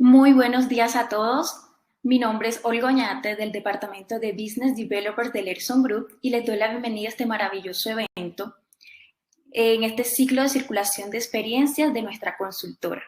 Muy buenos días a todos. Mi nombre es Olga Oñate del Departamento de Business Developers del Ericsson Group y les doy la bienvenida a este maravilloso evento en este ciclo de circulación de experiencias de nuestra consultora.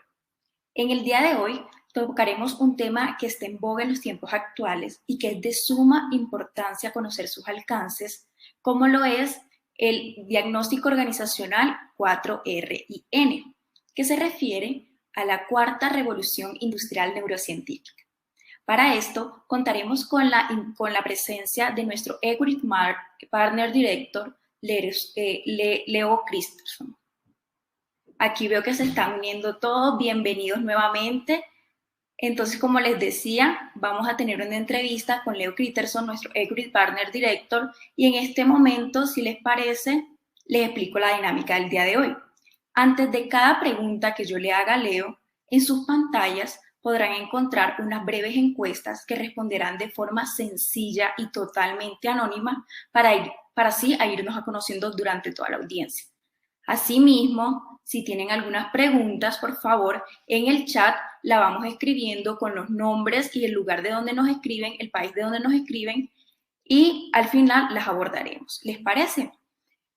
En el día de hoy tocaremos un tema que está en boga en los tiempos actuales y que es de suma importancia conocer sus alcances, como lo es el diagnóstico organizacional 4RIN, que se refiere a la cuarta revolución industrial neurocientífica. Para esto, contaremos con la presencia de nuestro Equity Partner Director, Leo Christensen. Aquí veo que se están uniendo todos, bienvenidos nuevamente. Entonces, como les decía, vamos a tener una entrevista con Leo Christensen, nuestro Equity Partner Director, y en este momento, si les parece, les explico la dinámica del día de hoy. Antes de cada pregunta que yo le haga a Leo, en sus pantallas podrán encontrar unas breves encuestas que responderán de forma sencilla y totalmente anónima para así irnos conociendo durante toda la audiencia. Asimismo, si tienen algunas preguntas, por favor, en el chat la vamos escribiendo con los nombres y el lugar de donde nos escriben, el país de donde nos escriben, y al final las abordaremos. ¿Les parece?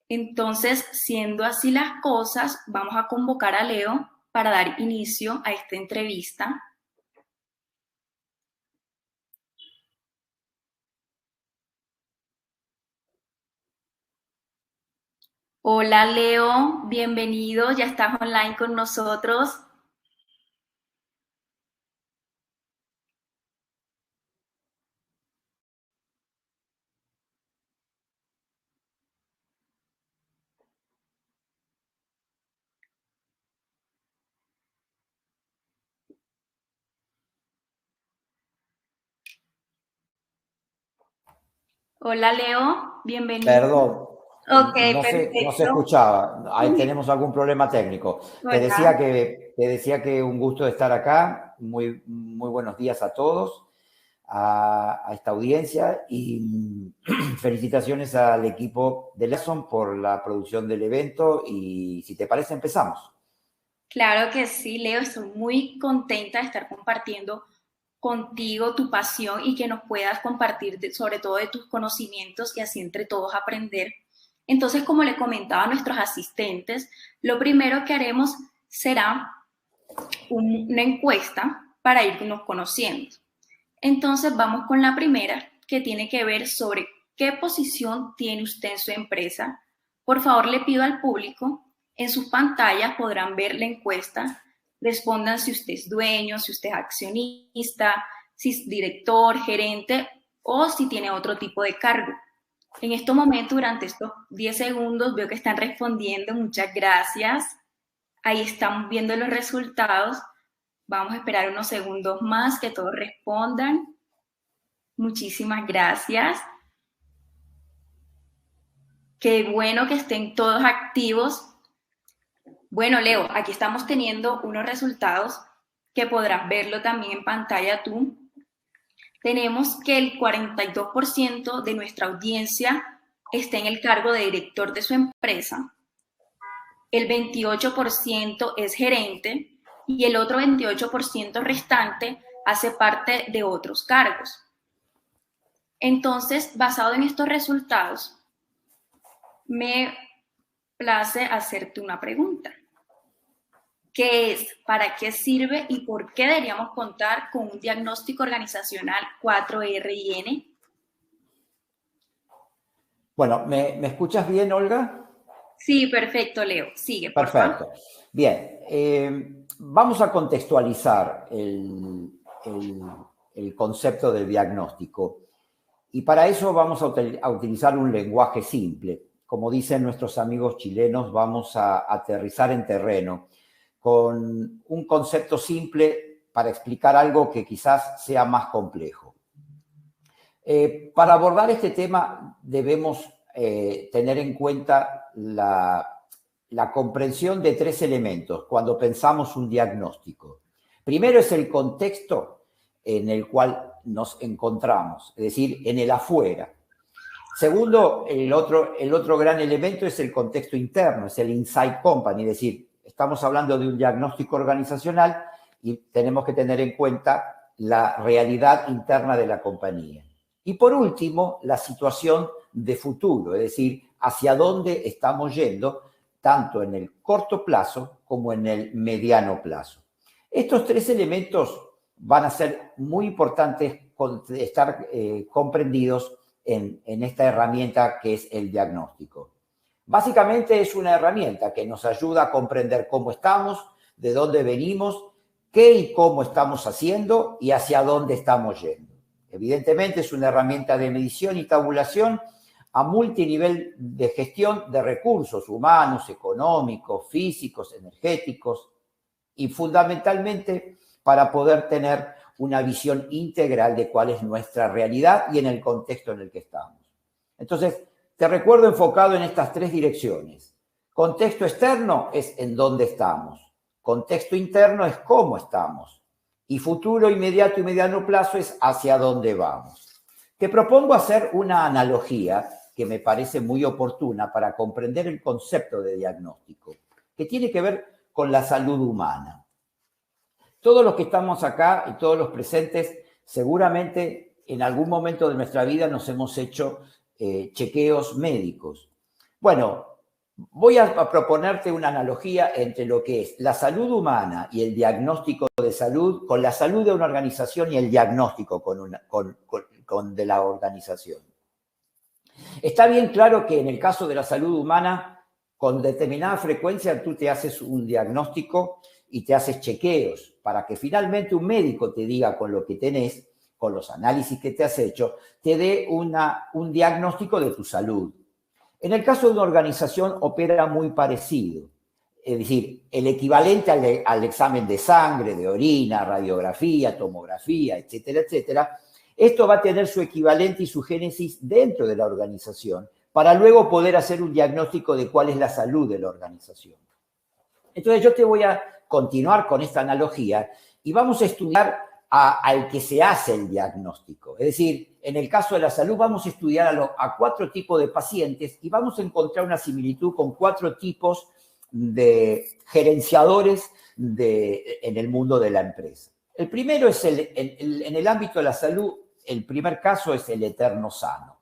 Entonces, siendo así las cosas, vamos a convocar a Leo para dar inicio a esta entrevista. Hola Leo, bienvenido, ya estás online con nosotros. Hola Leo, bienvenido. Perdón, Ok, no se perfecto. escuchaba. Ahí tenemos algún problema técnico. Hola. Te decía que un gusto de estar acá. Muy buenos días a todos, a esta audiencia y felicitaciones al equipo de Lesson por la producción del evento y si te parece empezamos. Claro que sí, Leo, estoy muy contenta de estar compartiendo contigo tu pasión y que nos puedas compartir sobre todo de tus conocimientos y así entre todos aprender. Entonces, como le comentaba a nuestros asistentes, lo primero que haremos será una encuesta para irnos conociendo. Entonces, vamos con la primera, que tiene que ver sobre qué posición tiene usted en su empresa. Por favor, le pido al público, en sus pantallas podrán ver la encuesta, respondan si usted es dueño, si usted es accionista, si es director, gerente o si tiene otro tipo de cargo. En estos momentos, durante estos 10 segundos, veo que están respondiendo. Muchas gracias. Ahí están viendo los resultados. Vamos a esperar unos segundos más que todos respondan. Muchísimas gracias. Qué bueno que estén todos activos. Bueno, Leo, aquí estamos teniendo unos resultados que podrás verlo también en pantalla tú. Tenemos que el 42% de nuestra audiencia está en el cargo de director de su empresa, el 28% es gerente y el otro 28% restante hace parte de otros cargos. Entonces, basado en estos resultados, me place hacerte una pregunta. ¿Qué es? ¿Para qué sirve? ¿Y por qué deberíamos contar con un diagnóstico organizacional 4RIN? Bueno, ¿me escuchas bien, Olga? Sí, perfecto, Leo. Sigue, por favor. Perfecto. Bien, vamos a contextualizar el concepto del diagnóstico. Y para eso vamos a utilizar un lenguaje simple. Como dicen nuestros amigos chilenos, vamos a aterrizar en terreno con un concepto simple para explicar algo que quizás sea más complejo. Para abordar este tema debemos tener en cuenta la comprensión de tres elementos cuando pensamos un diagnóstico. Primero es el contexto en el cual nos encontramos, es decir, en el afuera. Segundo, el otro gran elemento es el contexto interno, es el inside company, es decir, estamos hablando de un diagnóstico organizacional y tenemos que tener en cuenta la realidad interna de la compañía. Y por último, la situación de futuro, es decir, hacia dónde estamos yendo, tanto en el corto plazo como en el mediano plazo. Estos tres elementos van a ser muy importantes estar comprendidos en esta herramienta que es el diagnóstico. Básicamente es una herramienta que nos ayuda a comprender cómo estamos, de dónde venimos, qué y cómo estamos haciendo y hacia dónde estamos yendo. Evidentemente es una herramienta de medición y tabulación a multinivel de gestión de recursos humanos, económicos, físicos, energéticos y fundamentalmente para poder tener una visión integral de cuál es nuestra realidad y en el contexto en el que estamos. Entonces, te recuerdo enfocado en estas tres direcciones. Contexto externo es en dónde estamos. Contexto interno es cómo estamos. Y futuro inmediato y mediano plazo es hacia dónde vamos. Te propongo hacer una analogía que me parece muy oportuna para comprender el concepto de diagnóstico, que tiene que ver con la salud humana. Todos los que estamos acá y todos los presentes, seguramente en algún momento de nuestra vida nos hemos hecho chequeos médicos. Bueno, voy a proponerte una analogía entre lo que es la salud humana y el diagnóstico de salud, con la salud de una organización y el diagnóstico de la organización. Está bien claro que en el caso de la salud humana, con determinada frecuencia tú te haces un diagnóstico y te haces chequeos para que finalmente un médico te diga con lo que tenés, con los análisis que te has hecho, te dé un diagnóstico de tu salud. En el caso de una organización opera muy parecido. Es decir, el equivalente al examen de sangre, de orina, radiografía, tomografía, etcétera, etcétera. Esto va a tener su equivalente y su génesis dentro de la organización para luego poder hacer un diagnóstico de cuál es la salud de la organización. Entonces yo te voy a continuar con esta analogía y vamos a estudiar al que se hace el diagnóstico. Es decir, en el caso de la salud vamos a estudiar a 4 tipos de pacientes y vamos a encontrar una similitud con 4 tipos de gerenciadores en el mundo de la empresa. El primero es en el ámbito de la salud, el primer caso es el eterno sano.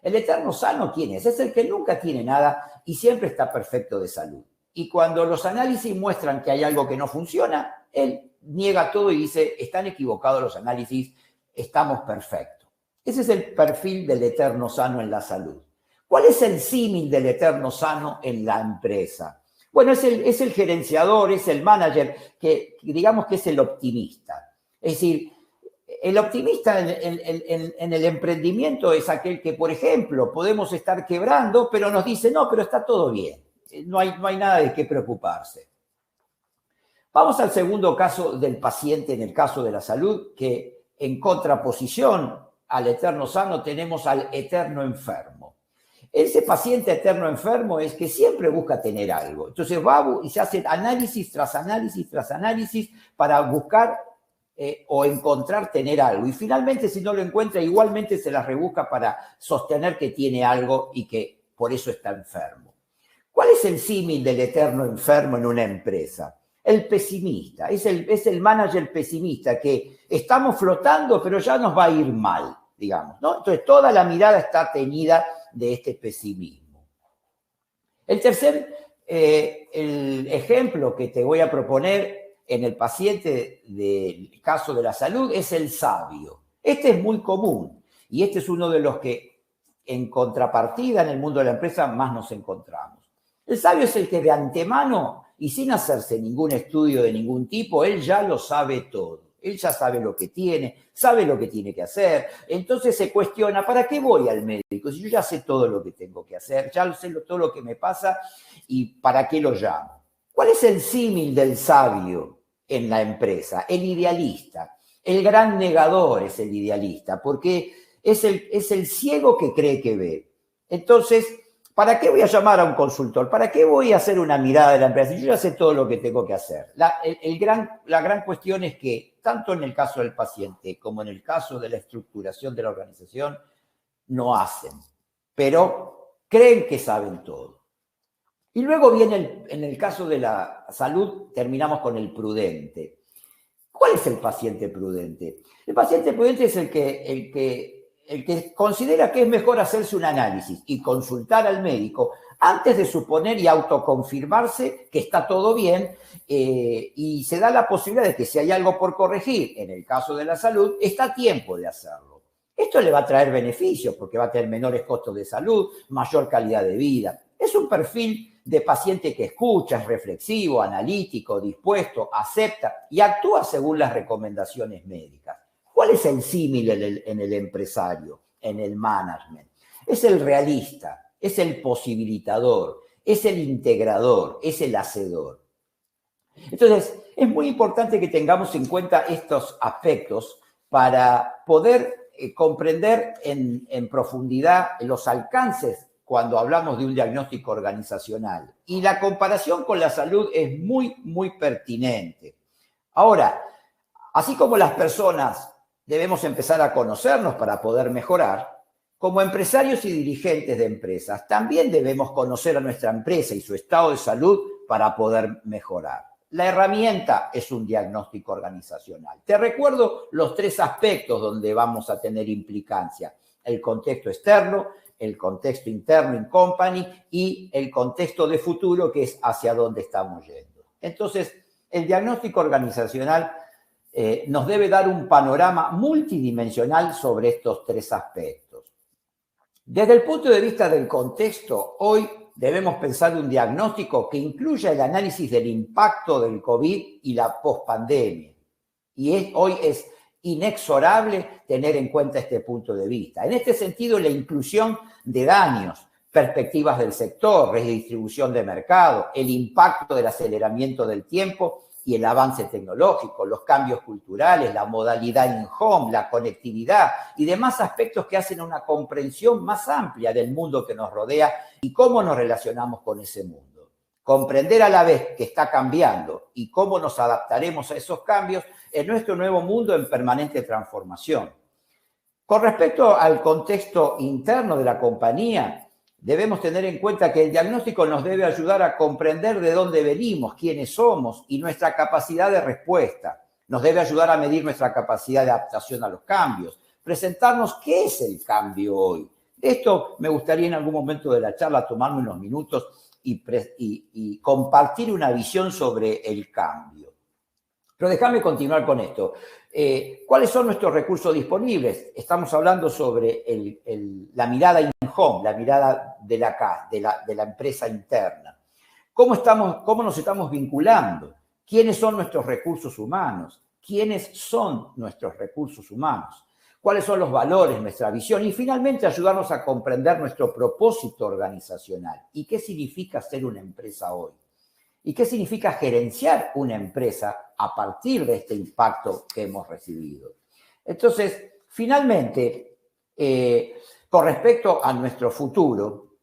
El eterno sano, ¿quién es? Es el que nunca tiene nada y siempre está perfecto de salud. Y cuando los análisis muestran que hay algo que no funciona, él niega todo y dice, están equivocados los análisis, estamos perfectos. Ese es el perfil del eterno sano en la salud. ¿Cuál es el símil del eterno sano en la empresa? Bueno, es el gerenciador, es el manager, que digamos que es el optimista. Es decir, el optimista en el emprendimiento es aquel que, por ejemplo, podemos estar quebrando, pero nos dice, no, pero está todo bien. No hay nada de qué preocuparse. Vamos al segundo caso del paciente en el caso de la salud, que en contraposición al eterno sano tenemos al eterno enfermo. Ese paciente eterno enfermo es que siempre busca tener algo. Entonces va y se hace análisis tras análisis tras análisis para buscar o encontrar tener algo. Y finalmente, si no lo encuentra, igualmente se las rebusca para sostener que tiene algo y que por eso está enfermo. ¿Cuál es el símil del eterno enfermo en una empresa? El pesimista, es el manager pesimista que estamos flotando, pero ya nos va a ir mal, digamos, ¿no? Entonces, toda la mirada está teñida de este pesimismo. El tercer el ejemplo que te voy a proponer en el paciente del caso de la salud es el sabio. Este es muy común y este es uno de los que en contrapartida en el mundo de la empresa más nos encontramos. El sabio es el que de antemano y sin hacerse ningún estudio de ningún tipo, él ya lo sabe todo. Él ya sabe lo que tiene, sabe lo que tiene que hacer. Entonces se cuestiona, ¿para qué voy al médico? Si yo ya sé todo lo que tengo que hacer, ya sé todo lo que me pasa y ¿para qué lo llamo? ¿Cuál es el símil del sabio en la empresa? El idealista. El gran negador es el idealista, porque es el ciego que cree que ve. Entonces, ¿para qué voy a llamar a un consultor? ¿Para qué voy a hacer una mirada de la empresa? Yo ya sé todo lo que tengo que hacer. La gran cuestión es que, tanto en el caso del paciente como en el caso de la estructuración de la organización, no hacen, pero creen que saben todo. Y luego viene, en el caso de la salud, terminamos con el prudente. ¿Cuál es el paciente prudente? El paciente prudente es el que considera que es mejor hacerse un análisis y consultar al médico antes de suponer y autoconfirmarse que está todo bien, y se da la posibilidad de que si hay algo por corregir, en el caso de la salud, está a tiempo de hacerlo. Esto le va a traer beneficios porque va a tener menores costos de salud, mayor calidad de vida. Es un perfil de paciente que escucha, es reflexivo, analítico, dispuesto, acepta y actúa según las recomendaciones médicas. ¿Cuál es el símil en el empresario, en el management? Es el realista, es el posibilitador, es el integrador, es el hacedor. Entonces, es muy importante que tengamos en cuenta estos aspectos para poder comprender en profundidad los alcances cuando hablamos de un diagnóstico organizacional. Y la comparación con la salud es muy, muy pertinente. Ahora, así como las personas debemos empezar a conocernos para poder mejorar, como empresarios y dirigentes de empresas, también debemos conocer a nuestra empresa y su estado de salud para poder mejorar. La herramienta es un diagnóstico organizacional. Te recuerdo los 3 aspectos donde vamos a tener implicancia: el contexto externo, el contexto interno in company y el contexto de futuro, que es hacia dónde estamos yendo. Entonces, el diagnóstico organizacional nos debe dar un panorama multidimensional sobre estos 3 aspectos. Desde el punto de vista del contexto, hoy debemos pensar un diagnóstico que incluya el análisis del impacto del COVID y la pospandemia. Y hoy es inexorable tener en cuenta este punto de vista. En este sentido, la inclusión de daños, perspectivas del sector, redistribución de mercado, el impacto del aceleramiento del tiempo y el avance tecnológico, los cambios culturales, la modalidad in-home, la conectividad y demás aspectos que hacen una comprensión más amplia del mundo que nos rodea y cómo nos relacionamos con ese mundo. Comprender a la vez que está cambiando y cómo nos adaptaremos a esos cambios en nuestro nuevo mundo en permanente transformación. Con respecto al contexto interno de la compañía, debemos tener en cuenta que el diagnóstico nos debe ayudar a comprender de dónde venimos, quiénes somos y nuestra capacidad de respuesta. Nos debe ayudar a medir nuestra capacidad de adaptación a los cambios, presentarnos qué es el cambio hoy. De esto me gustaría en algún momento de la charla tomarme unos minutos y compartir una visión sobre el cambio. Pero déjame continuar con esto. ¿Cuáles son nuestros recursos disponibles? Estamos hablando sobre la mirada in-home, la mirada de la empresa interna. ¿Cómo nos estamos vinculando? ¿Quiénes son nuestros recursos humanos? ¿Quiénes son nuestros recursos humanos? ¿Cuáles son los valores, nuestra visión? Y finalmente ayudarnos a comprender nuestro propósito organizacional. ¿Y qué significa ser una empresa hoy? ¿Y qué significa gerenciar una empresa a partir de este impacto que hemos recibido? Entonces, finalmente, con respecto a nuestro futuro,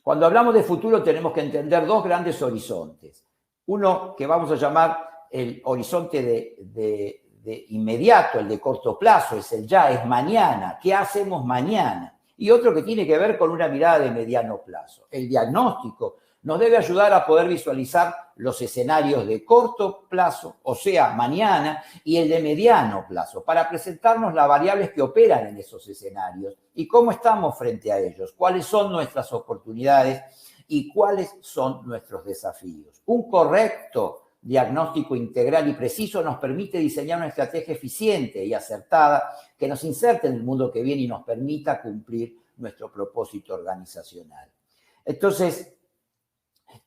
cuando hablamos de futuro tenemos que entender 2 grandes horizontes. Uno que vamos a llamar el horizonte de inmediato, el de corto plazo, es el ya, es mañana. ¿Qué hacemos mañana? Y otro que tiene que ver con una mirada de mediano plazo. El diagnóstico nos debe ayudar a poder visualizar los escenarios de corto plazo, o sea, mañana, y el de mediano plazo, para presentarnos las variables que operan en esos escenarios y cómo estamos frente a ellos, cuáles son nuestras oportunidades y cuáles son nuestros desafíos. Un correcto diagnóstico integral y preciso nos permite diseñar una estrategia eficiente y acertada que nos inserte en el mundo que viene y nos permita cumplir nuestro propósito organizacional. Entonces,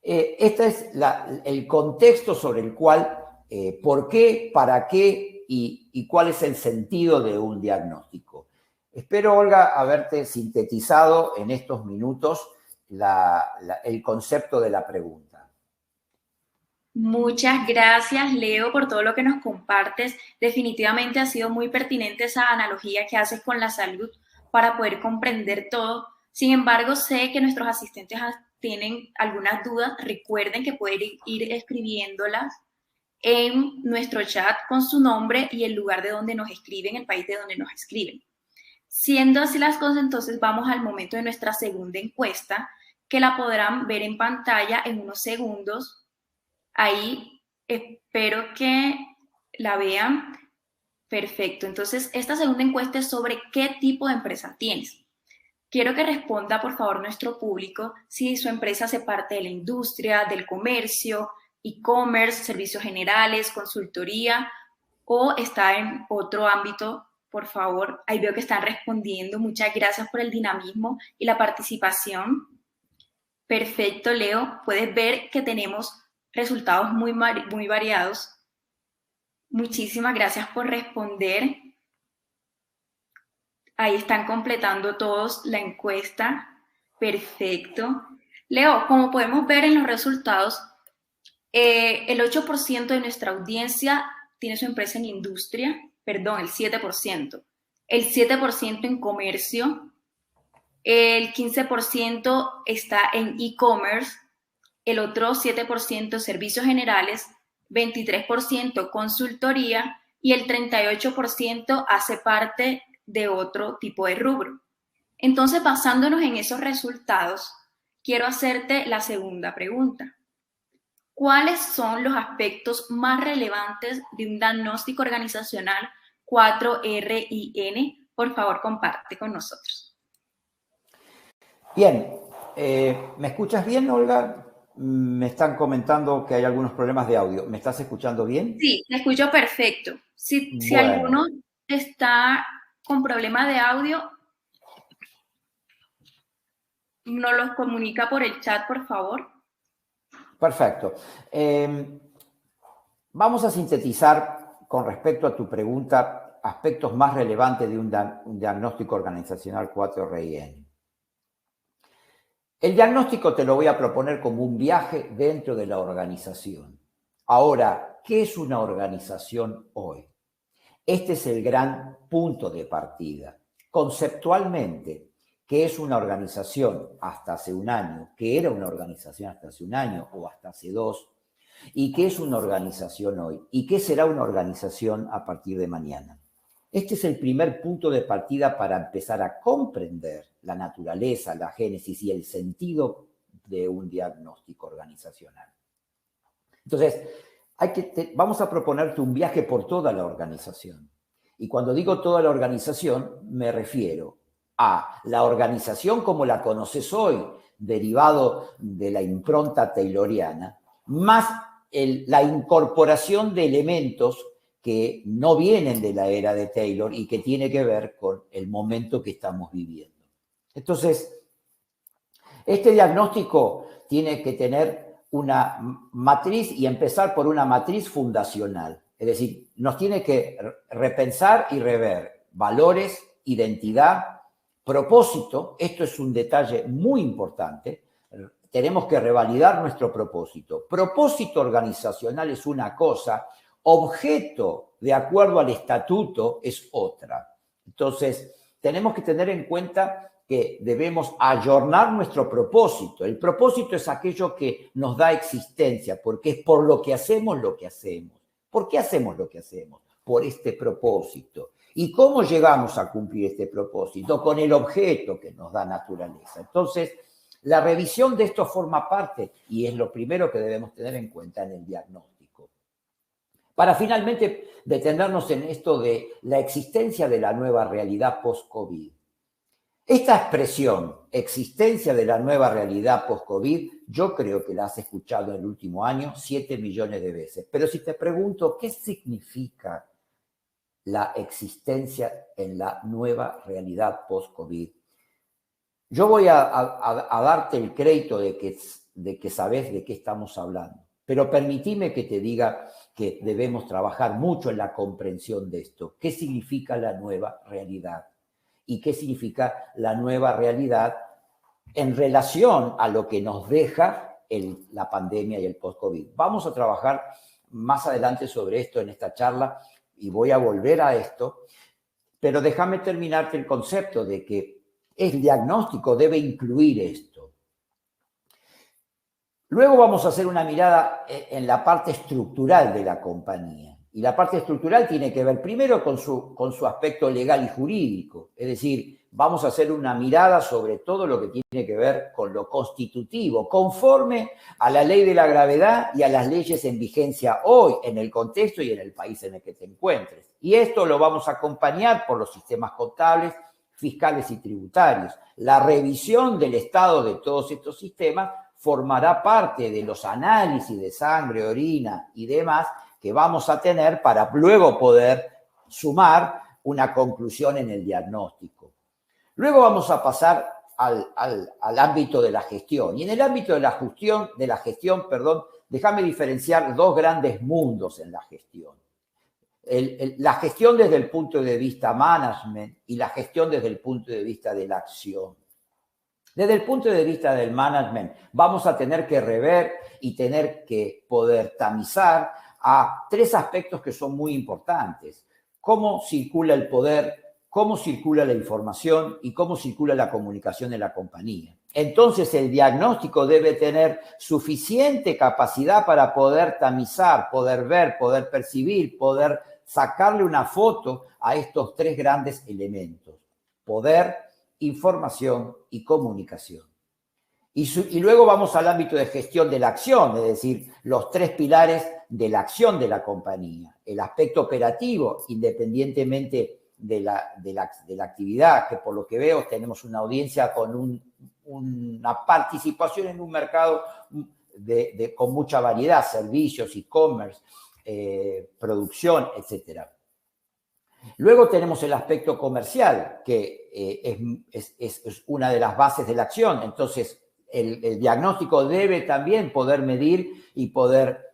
este es el contexto sobre el cual, por qué, para qué y cuál es el sentido de un diagnóstico. Espero, Olga, haberte sintetizado en estos minutos el concepto de la pregunta. Muchas gracias, Leo, por todo lo que nos compartes. Definitivamente ha sido muy pertinente esa analogía que haces con la salud para poder comprender todo. Sin embargo, sé que nuestros asistentes tienen algunas dudas. Recuerden que pueden ir escribiéndolas en nuestro chat con su nombre y el lugar de donde nos escriben, el país de donde nos escriben. Siendo así las cosas, entonces vamos al momento de nuestra segunda encuesta, que la podrán ver en pantalla en unos segundos. Ahí espero que la vean. Perfecto. Entonces, esta segunda encuesta es sobre qué tipo de empresa tienes. Quiero que responda, por favor, nuestro público si su empresa hace parte de la industria, del comercio, e-commerce, servicios generales, consultoría o está en otro ámbito. Por favor, ahí veo que están respondiendo. Muchas gracias por el dinamismo y la participación. Perfecto, Leo. Puedes ver que tenemos resultados muy variados. Muchísimas gracias por responder. Ahí están completando todos la encuesta. Perfecto. Leo, como podemos ver en los resultados, el 8% de nuestra audiencia tiene su empresa en industria, perdón, el 7%. El 7% en comercio, el 15% está en e-commerce, el otro 7% servicios generales, 23% consultoría y el 38% hace parte de otro tipo de rubro. Entonces, basándonos en esos resultados, quiero hacerte la segunda pregunta. ¿Cuáles son los aspectos más relevantes de un diagnóstico organizacional 4RIN? Por favor, comparte con nosotros. Bien, ¿me escuchas bien, Olga? Me están comentando que hay algunos problemas de audio. ¿Me estás escuchando bien? Sí, te escucho perfecto. Si Bueno, alguno está con problema de audio, nos los comunica por el chat, por favor. perfecto. Vamos a sintetizar con respecto a tu pregunta aspectos más relevantes de un diagnóstico organizacional 4RIN. El diagnóstico te lo voy a proponer como un viaje dentro de la organización. Ahora, ¿qué es una organización hoy? Este es el gran punto de partida. Conceptualmente, ¿qué es una organización hasta hace un año? ¿Qué era una organización hasta hace un año o hasta hace dos? ¿Y qué es una organización hoy? ¿Y qué será una organización a partir de mañana? Este es el primer punto de partida para empezar a comprender la naturaleza, la génesis y el sentido de un diagnóstico organizacional. Entonces, vamos a proponerte un viaje por toda la organización. Y cuando digo toda la organización, me refiero a la organización como la conoces hoy, derivado de la impronta tayloriana, más la incorporación de elementos que no vienen de la era de Taylor y que tiene que ver con el momento que estamos viviendo. Entonces, este diagnóstico tiene que tener una matriz y empezar por una matriz fundacional. Es decir, nos tiene que repensar y rever valores, identidad, propósito. Esto es un detalle muy importante. Tenemos que revalidar nuestro propósito. Propósito organizacional es una cosa, objeto de acuerdo al estatuto es otra. Entonces, tenemos que tener en cuenta que debemos ayornar nuestro propósito. El propósito es aquello que nos da existencia, porque es por lo que hacemos lo que hacemos. ¿Por qué hacemos lo que hacemos? Por este propósito. ¿Y cómo llegamos a cumplir este propósito? Con el objeto que nos da naturaleza. Entonces, la revisión de esto forma parte y es lo primero que debemos tener en cuenta en el diagnóstico. Para finalmente detenernos en esto de la existencia de la nueva realidad post-COVID. Esta expresión, existencia de la nueva realidad post-COVID, yo creo que la has escuchado en el último año 7 millones de veces. Pero si te pregunto, ¿qué significa la existencia en la nueva realidad post-COVID? Yo voy a darte el crédito de que sabes de qué estamos hablando, pero permitime que te diga que debemos trabajar mucho en la comprensión de esto. ¿Qué significa la nueva realidad? ¿Y qué significa la nueva realidad en relación a lo que nos deja la pandemia y el post-COVID? Vamos a trabajar más adelante sobre esto en esta charla y voy a volver a esto, pero déjame terminarte el concepto de que el diagnóstico debe incluir esto. Luego vamos a hacer una mirada en la parte estructural de la compañía. Y la parte estructural tiene que ver primero con su aspecto legal y jurídico. Es decir, vamos a hacer una mirada sobre todo lo que tiene que ver con lo constitutivo, conforme a la ley de la gravedad y a las leyes en vigencia hoy, en el contexto y en el país en el que te encuentres. Y esto lo vamos a acompañar por los sistemas contables, fiscales y tributarios. La revisión del estado de todos estos sistemas formará parte de los análisis de sangre, orina y demás que vamos a tener para luego poder sumar una conclusión en el diagnóstico. Luego vamos a pasar al ámbito de la gestión. Y en el ámbito de la gestión, déjame diferenciar dos grandes mundos en la gestión. La gestión desde el punto de vista management y la gestión desde el punto de vista de la acción. Desde el punto de vista del management, vamos a tener que rever y tener que poder tamizar a tres aspectos que son muy importantes. Cómo circula el poder, cómo circula la información y cómo circula la comunicación en la compañía. Entonces, el diagnóstico debe tener suficiente capacidad para poder tamizar, poder ver, poder percibir, poder sacarle una foto a estos tres grandes elementos: poder, información y comunicación. Y luego vamos al ámbito de gestión de la acción, es decir, los tres pilares de la acción de la compañía. El aspecto operativo, independientemente de la actividad, que por lo que veo tenemos una audiencia con una participación en un mercado con mucha variedad, servicios, e-commerce, producción, etc. Luego tenemos el aspecto comercial, que es una de las bases de la acción. Entonces, el diagnóstico debe también poder medir y poder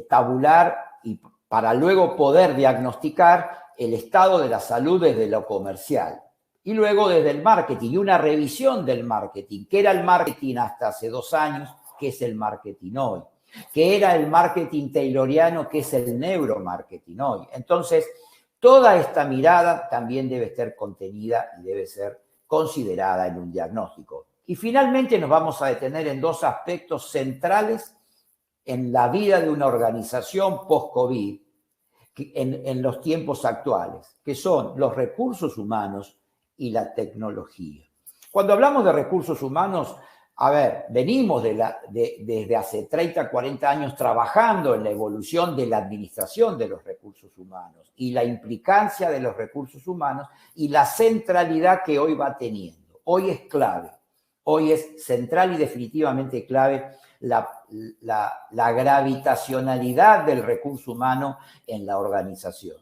tabular y para luego poder diagnosticar el estado de la salud desde lo comercial. Y luego desde el marketing, y una revisión del marketing. ¿Qué era el marketing hasta hace 2 años? ¿Qué es el marketing hoy? ¿Qué era el marketing tayloriano? ¿Qué es el neuromarketing hoy? Entonces, toda esta mirada también debe estar contenida y debe ser considerada en un diagnóstico. Y finalmente nos vamos a detener en 2 aspectos centrales en la vida de una organización post-COVID en los tiempos actuales, que son los recursos humanos y la tecnología. Cuando hablamos de recursos humanos, a ver, venimos desde hace 30, 40 años trabajando en la evolución de la administración de los recursos humanos y la implicancia de los recursos humanos y la centralidad que hoy va teniendo. Hoy es clave, hoy es central y definitivamente clave la gravitacionalidad del recurso humano en la organización.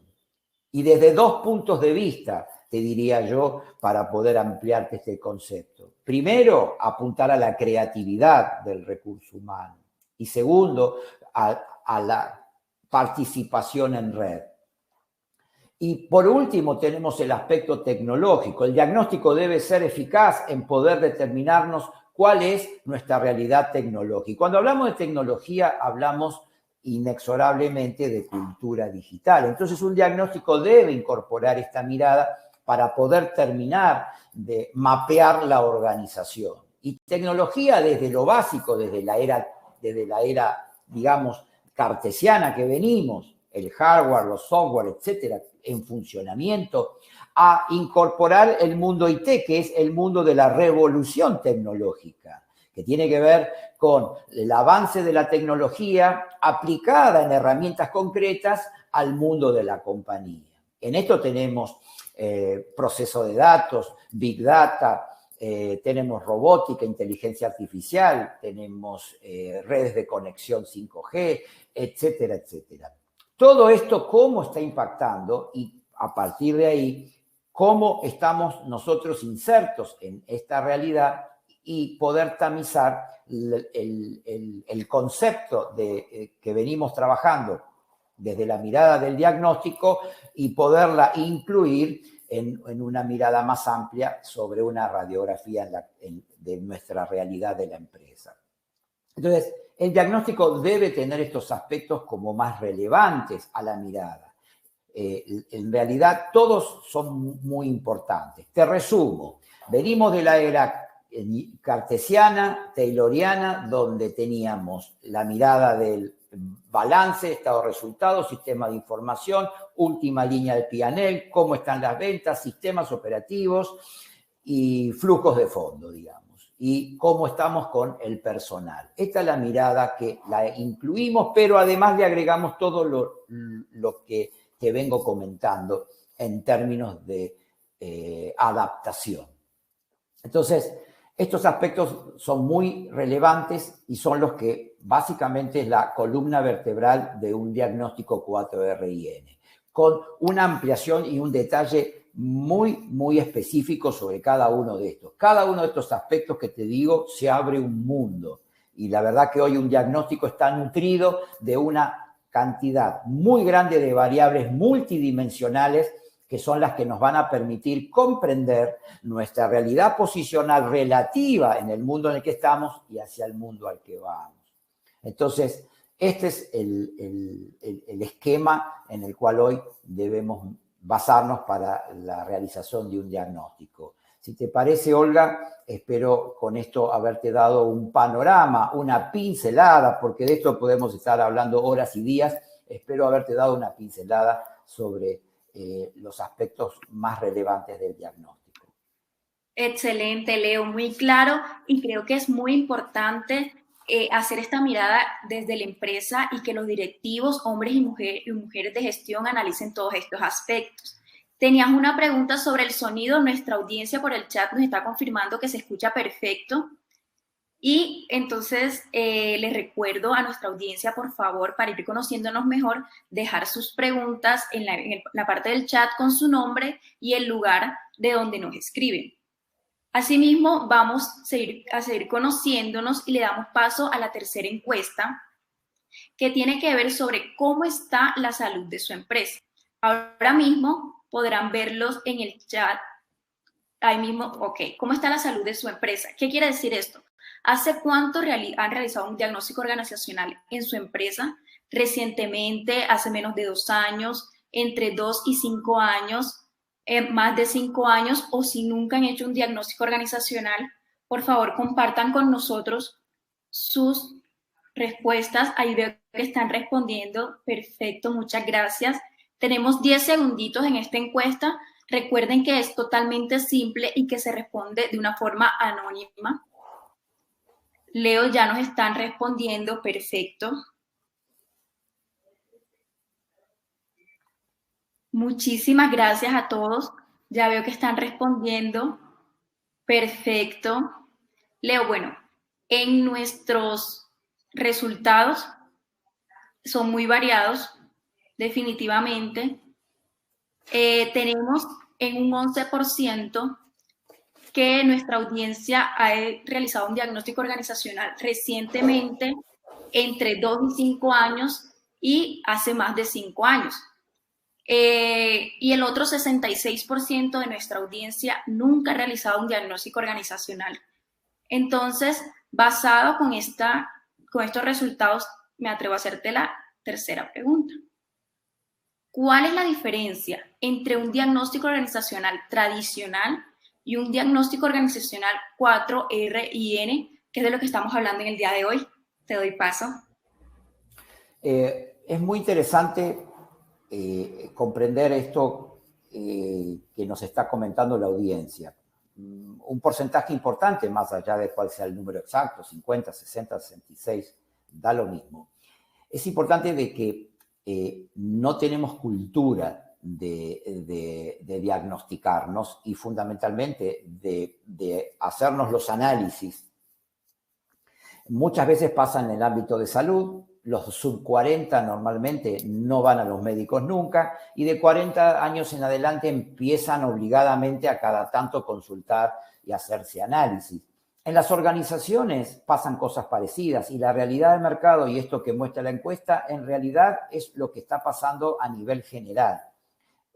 Y desde 2 puntos de vista, te diría yo, para poder ampliarte este concepto. Primero, apuntar a la creatividad del recurso humano. Y segundo, a la participación en red. Y por último, tenemos el aspecto tecnológico. El diagnóstico debe ser eficaz en poder determinarnos cuál es nuestra realidad tecnológica. Cuando hablamos de tecnología, hablamos inexorablemente de cultura digital. Entonces, un diagnóstico debe incorporar esta mirada para poder terminar de mapear la organización. Y tecnología desde lo básico, desde la era, digamos, cartesiana que venimos, el hardware, los software, etcétera, en funcionamiento, a incorporar el mundo IT, que es el mundo de la revolución tecnológica, que tiene que ver con el avance de la tecnología aplicada en herramientas concretas al mundo de la compañía. En esto tenemos proceso de datos, big data, tenemos robótica, inteligencia artificial, tenemos redes de conexión 5G, etcétera, etcétera. Todo esto, ¿cómo está impactando? Y a partir de ahí, ¿cómo estamos nosotros insertos en esta realidad y poder tamizar el concepto que venimos trabajando desde la mirada del diagnóstico y poderla incluir en una mirada más amplia sobre una radiografía de nuestra realidad de la empresa? Entonces, el diagnóstico debe tener estos aspectos como más relevantes a la mirada. En realidad, todos son muy importantes. Te resumo, venimos de la era cartesiana, tayloriana, donde teníamos la mirada del balance, estado de resultados, sistema de información, última línea del P&L, cómo están las ventas, sistemas operativos y flujos de fondo, digamos, y cómo estamos con el personal. Esta es la mirada que la incluimos, pero además le agregamos todo lo que te vengo comentando en términos de adaptación. Entonces, estos aspectos son muy relevantes y son los que básicamente es la columna vertebral de un diagnóstico 4RIN, con una ampliación y un detalle muy específico sobre cada uno de estos. Cada uno de estos aspectos que te digo se abre un mundo y la verdad que hoy un diagnóstico está nutrido de una cantidad muy grande de variables multidimensionales que son las que nos van a permitir comprender nuestra realidad posicional relativa en el mundo en el que estamos y hacia el mundo al que vamos. Entonces, este es el esquema en el cual hoy debemos basarnos para la realización de un diagnóstico. Si te parece, Olga, espero con esto haberte dado un panorama, una pincelada, porque de esto podemos estar hablando horas y días. Espero haberte dado una pincelada sobre los aspectos más relevantes del diagnóstico. Excelente, Leo, muy claro, y creo que es muy importante hacer esta mirada desde la empresa y que los directivos, hombres y mujeres de gestión, analicen todos estos aspectos. Tenías una pregunta sobre el sonido. Nuestra audiencia por el chat nos está confirmando que se escucha perfecto. Y entonces les recuerdo a nuestra audiencia, por favor, para ir conociéndonos mejor, dejar sus preguntas en la parte del chat con su nombre y el lugar de donde nos escriben. Asimismo, vamos a seguir conociéndonos y le damos paso a la tercera encuesta, que tiene que ver sobre cómo está la salud de su empresa. Ahora mismo podrán verlos en el chat. Ahí mismo, ok, ¿cómo está la salud de su empresa? ¿Qué quiere decir esto? ¿Hace cuánto han realizado un diagnóstico organizacional en su empresa? Recientemente, hace menos de 2 años, entre 2 y 5 años, más de 5 años, o si nunca han hecho un diagnóstico organizacional, por favor compartan con nosotros sus respuestas. Ahí veo que están respondiendo. Perfecto, muchas gracias. Tenemos 10 segunditos en esta encuesta. Recuerden que es totalmente simple y que se responde de una forma anónima. Leo, ya nos están respondiendo, perfecto. Muchísimas gracias a todos. Ya veo que están respondiendo. Perfecto. Leo, bueno, en nuestros resultados son muy variados, definitivamente. Tenemos en un 11% que nuestra audiencia ha realizado un diagnóstico organizacional recientemente, entre 2 y 5 años y hace más de 5 años. Y el otro 66% de nuestra audiencia nunca ha realizado un diagnóstico organizacional. Entonces, basado con estos resultados, me atrevo a hacerte la tercera pregunta. ¿Cuál es la diferencia entre un diagnóstico organizacional tradicional y un diagnóstico organizacional 4RIN, que es de lo que estamos hablando en el día de hoy? Te doy paso. Es muy interesante comprender esto que nos está comentando la audiencia. Un porcentaje importante, más allá de cuál sea el número exacto, 50, 60, 66, da lo mismo. Es importante de que no tenemos cultura de diagnosticarnos y fundamentalmente de hacernos los análisis. Muchas veces pasa en el ámbito de salud. Los sub 40 normalmente no van a los médicos nunca y de 40 años en adelante empiezan obligadamente a cada tanto consultar y hacerse análisis. En las organizaciones pasan cosas parecidas y la realidad del mercado y esto que muestra la encuesta en realidad es lo que está pasando a nivel general.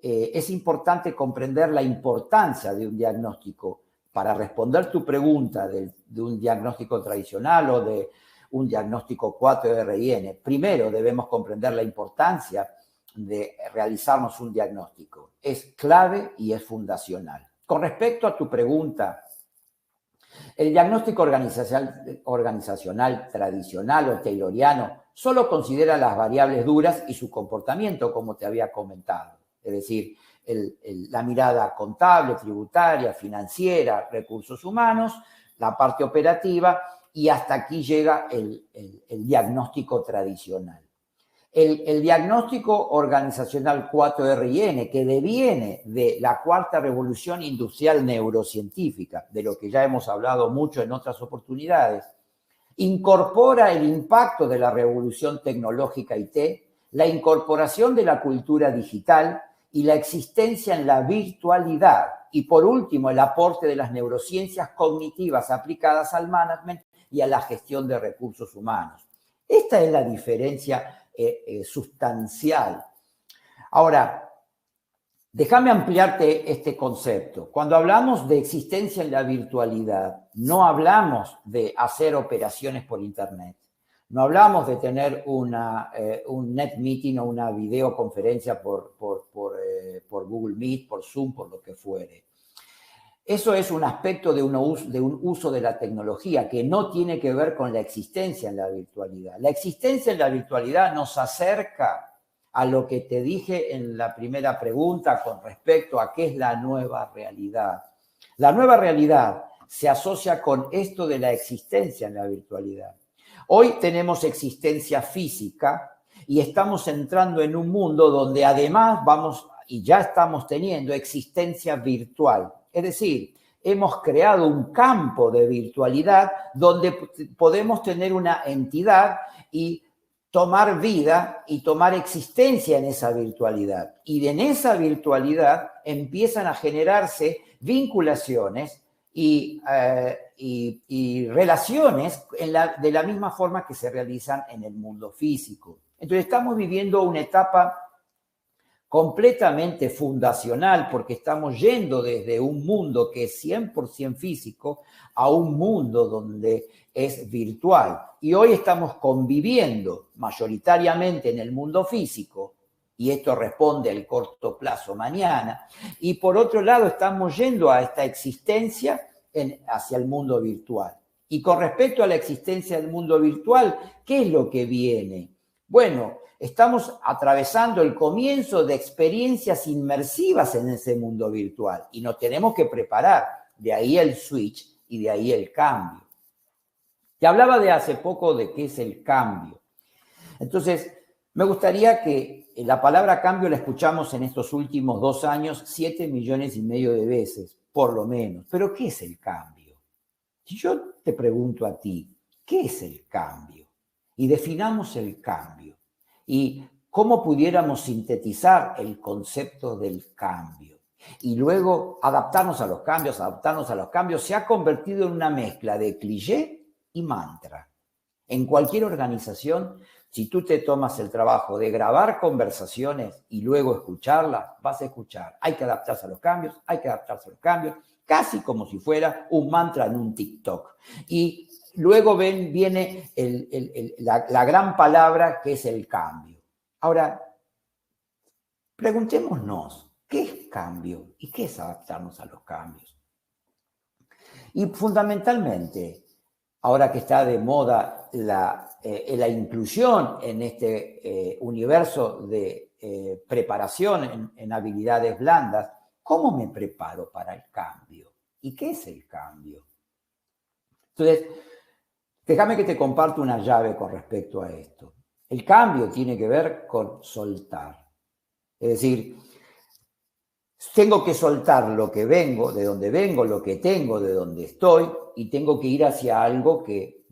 Es importante comprender la importancia de un diagnóstico para responder tu pregunta de un diagnóstico tradicional o de un diagnóstico 4RIN. Primero debemos comprender la importancia de realizarnos un diagnóstico. Es clave y es fundacional. Con respecto a tu pregunta, el diagnóstico organizacional tradicional o tayloriano solo considera las variables duras y su comportamiento, como te había comentado. Es decir, la mirada contable, tributaria, financiera, recursos humanos, la parte operativa, y hasta aquí llega el diagnóstico tradicional. El diagnóstico organizacional 4R+N, que deviene de la cuarta revolución industrial neurocientífica, de lo que ya hemos hablado mucho en otras oportunidades, incorpora el impacto de la revolución tecnológica IT, la incorporación de la cultura digital y la existencia en la virtualidad. Y por último, el aporte de las neurociencias cognitivas aplicadas al management y a la gestión de recursos humanos. Esta es la diferencia sustancial. Ahora, déjame ampliarte este concepto. Cuando hablamos de existencia en la virtualidad, no hablamos de hacer operaciones por Internet. No hablamos de tener un net meeting o una videoconferencia por Google Meet, por Zoom, por lo que fuere. Eso es un aspecto de un uso de la tecnología que no tiene que ver con la existencia en la virtualidad. La existencia en la virtualidad nos acerca a lo que te dije en la primera pregunta con respecto a qué es la nueva realidad. La nueva realidad se asocia con esto de la existencia en la virtualidad. Hoy tenemos existencia física y estamos entrando en un mundo donde además y ya estamos teniendo existencia virtual. Es decir, hemos creado un campo de virtualidad donde podemos tener una entidad y tomar vida y tomar existencia en esa virtualidad. Y en esa virtualidad empiezan a generarse vinculaciones y relaciones de la misma forma que se realizan en el mundo físico. Entonces estamos viviendo una etapa completamente fundacional porque estamos yendo desde un mundo que es 100% físico a un mundo donde es virtual. Y hoy estamos conviviendo mayoritariamente en el mundo físico, y esto responde al corto plazo mañana, y por otro lado estamos yendo a esta existencia hacia el mundo virtual. Y con respecto a la existencia del mundo virtual, ¿qué es lo que viene? Bueno, estamos atravesando el comienzo de experiencias inmersivas en ese mundo virtual y nos tenemos que preparar. De ahí el switch y de ahí el cambio. Te hablaba de hace poco de qué es el cambio. Entonces, me gustaría que la palabra cambio la escuchamos en estos últimos 2 años 7,5 millones de veces, por lo menos. Pero, ¿qué es el cambio? Si yo te pregunto a ti, ¿qué es el cambio? Y definamos el cambio. Y cómo pudiéramos sintetizar el concepto del cambio. Y luego adaptarnos a los cambios, se ha convertido en una mezcla de cliché y mantra. En cualquier organización, si tú te tomas el trabajo de grabar conversaciones y luego escucharlas, vas a escuchar. Hay que adaptarse a los cambios, casi como si fuera un mantra en un TikTok. Y luego viene la gran palabra que es el cambio. Ahora, preguntémonos, ¿qué es cambio y qué es adaptarnos a los cambios? Y fundamentalmente, ahora que está de moda la inclusión en este universo de preparación en habilidades blandas, ¿cómo me preparo para el cambio? ¿Y qué es el cambio? Entonces, déjame que te comparto una llave con respecto a esto. El cambio tiene que ver con soltar. Es decir, tengo que soltar lo que vengo, de donde vengo, lo que tengo, de donde estoy, y tengo que ir hacia algo que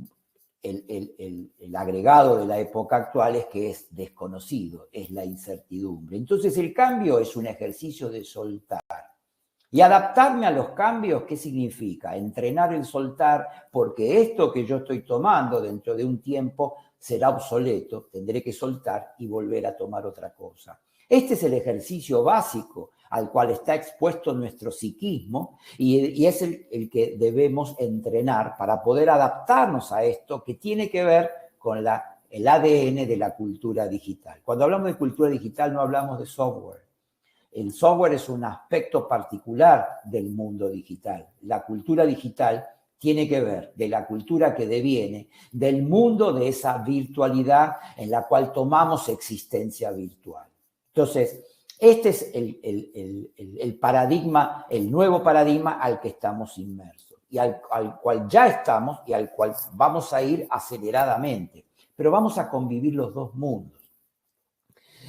el agregado de la época actual es que es desconocido, es la incertidumbre. Entonces el cambio es un ejercicio de soltar. Y adaptarme a los cambios, ¿qué significa? Entrenar el soltar, porque esto que yo estoy tomando dentro de un tiempo será obsoleto, tendré que soltar y volver a tomar otra cosa. Este es el ejercicio básico al cual está expuesto nuestro psiquismo y es el que debemos entrenar para poder adaptarnos a esto que tiene que ver con el ADN de la cultura digital. Cuando hablamos de cultura digital no hablamos de software. El software es un aspecto particular del mundo digital. La cultura digital tiene que ver de la cultura que deviene del mundo de esa virtualidad en la cual tomamos existencia virtual. Entonces, este es el paradigma, el nuevo paradigma al que estamos inmersos y al cual ya estamos y al cual vamos a ir aceleradamente, pero vamos a convivir los dos mundos.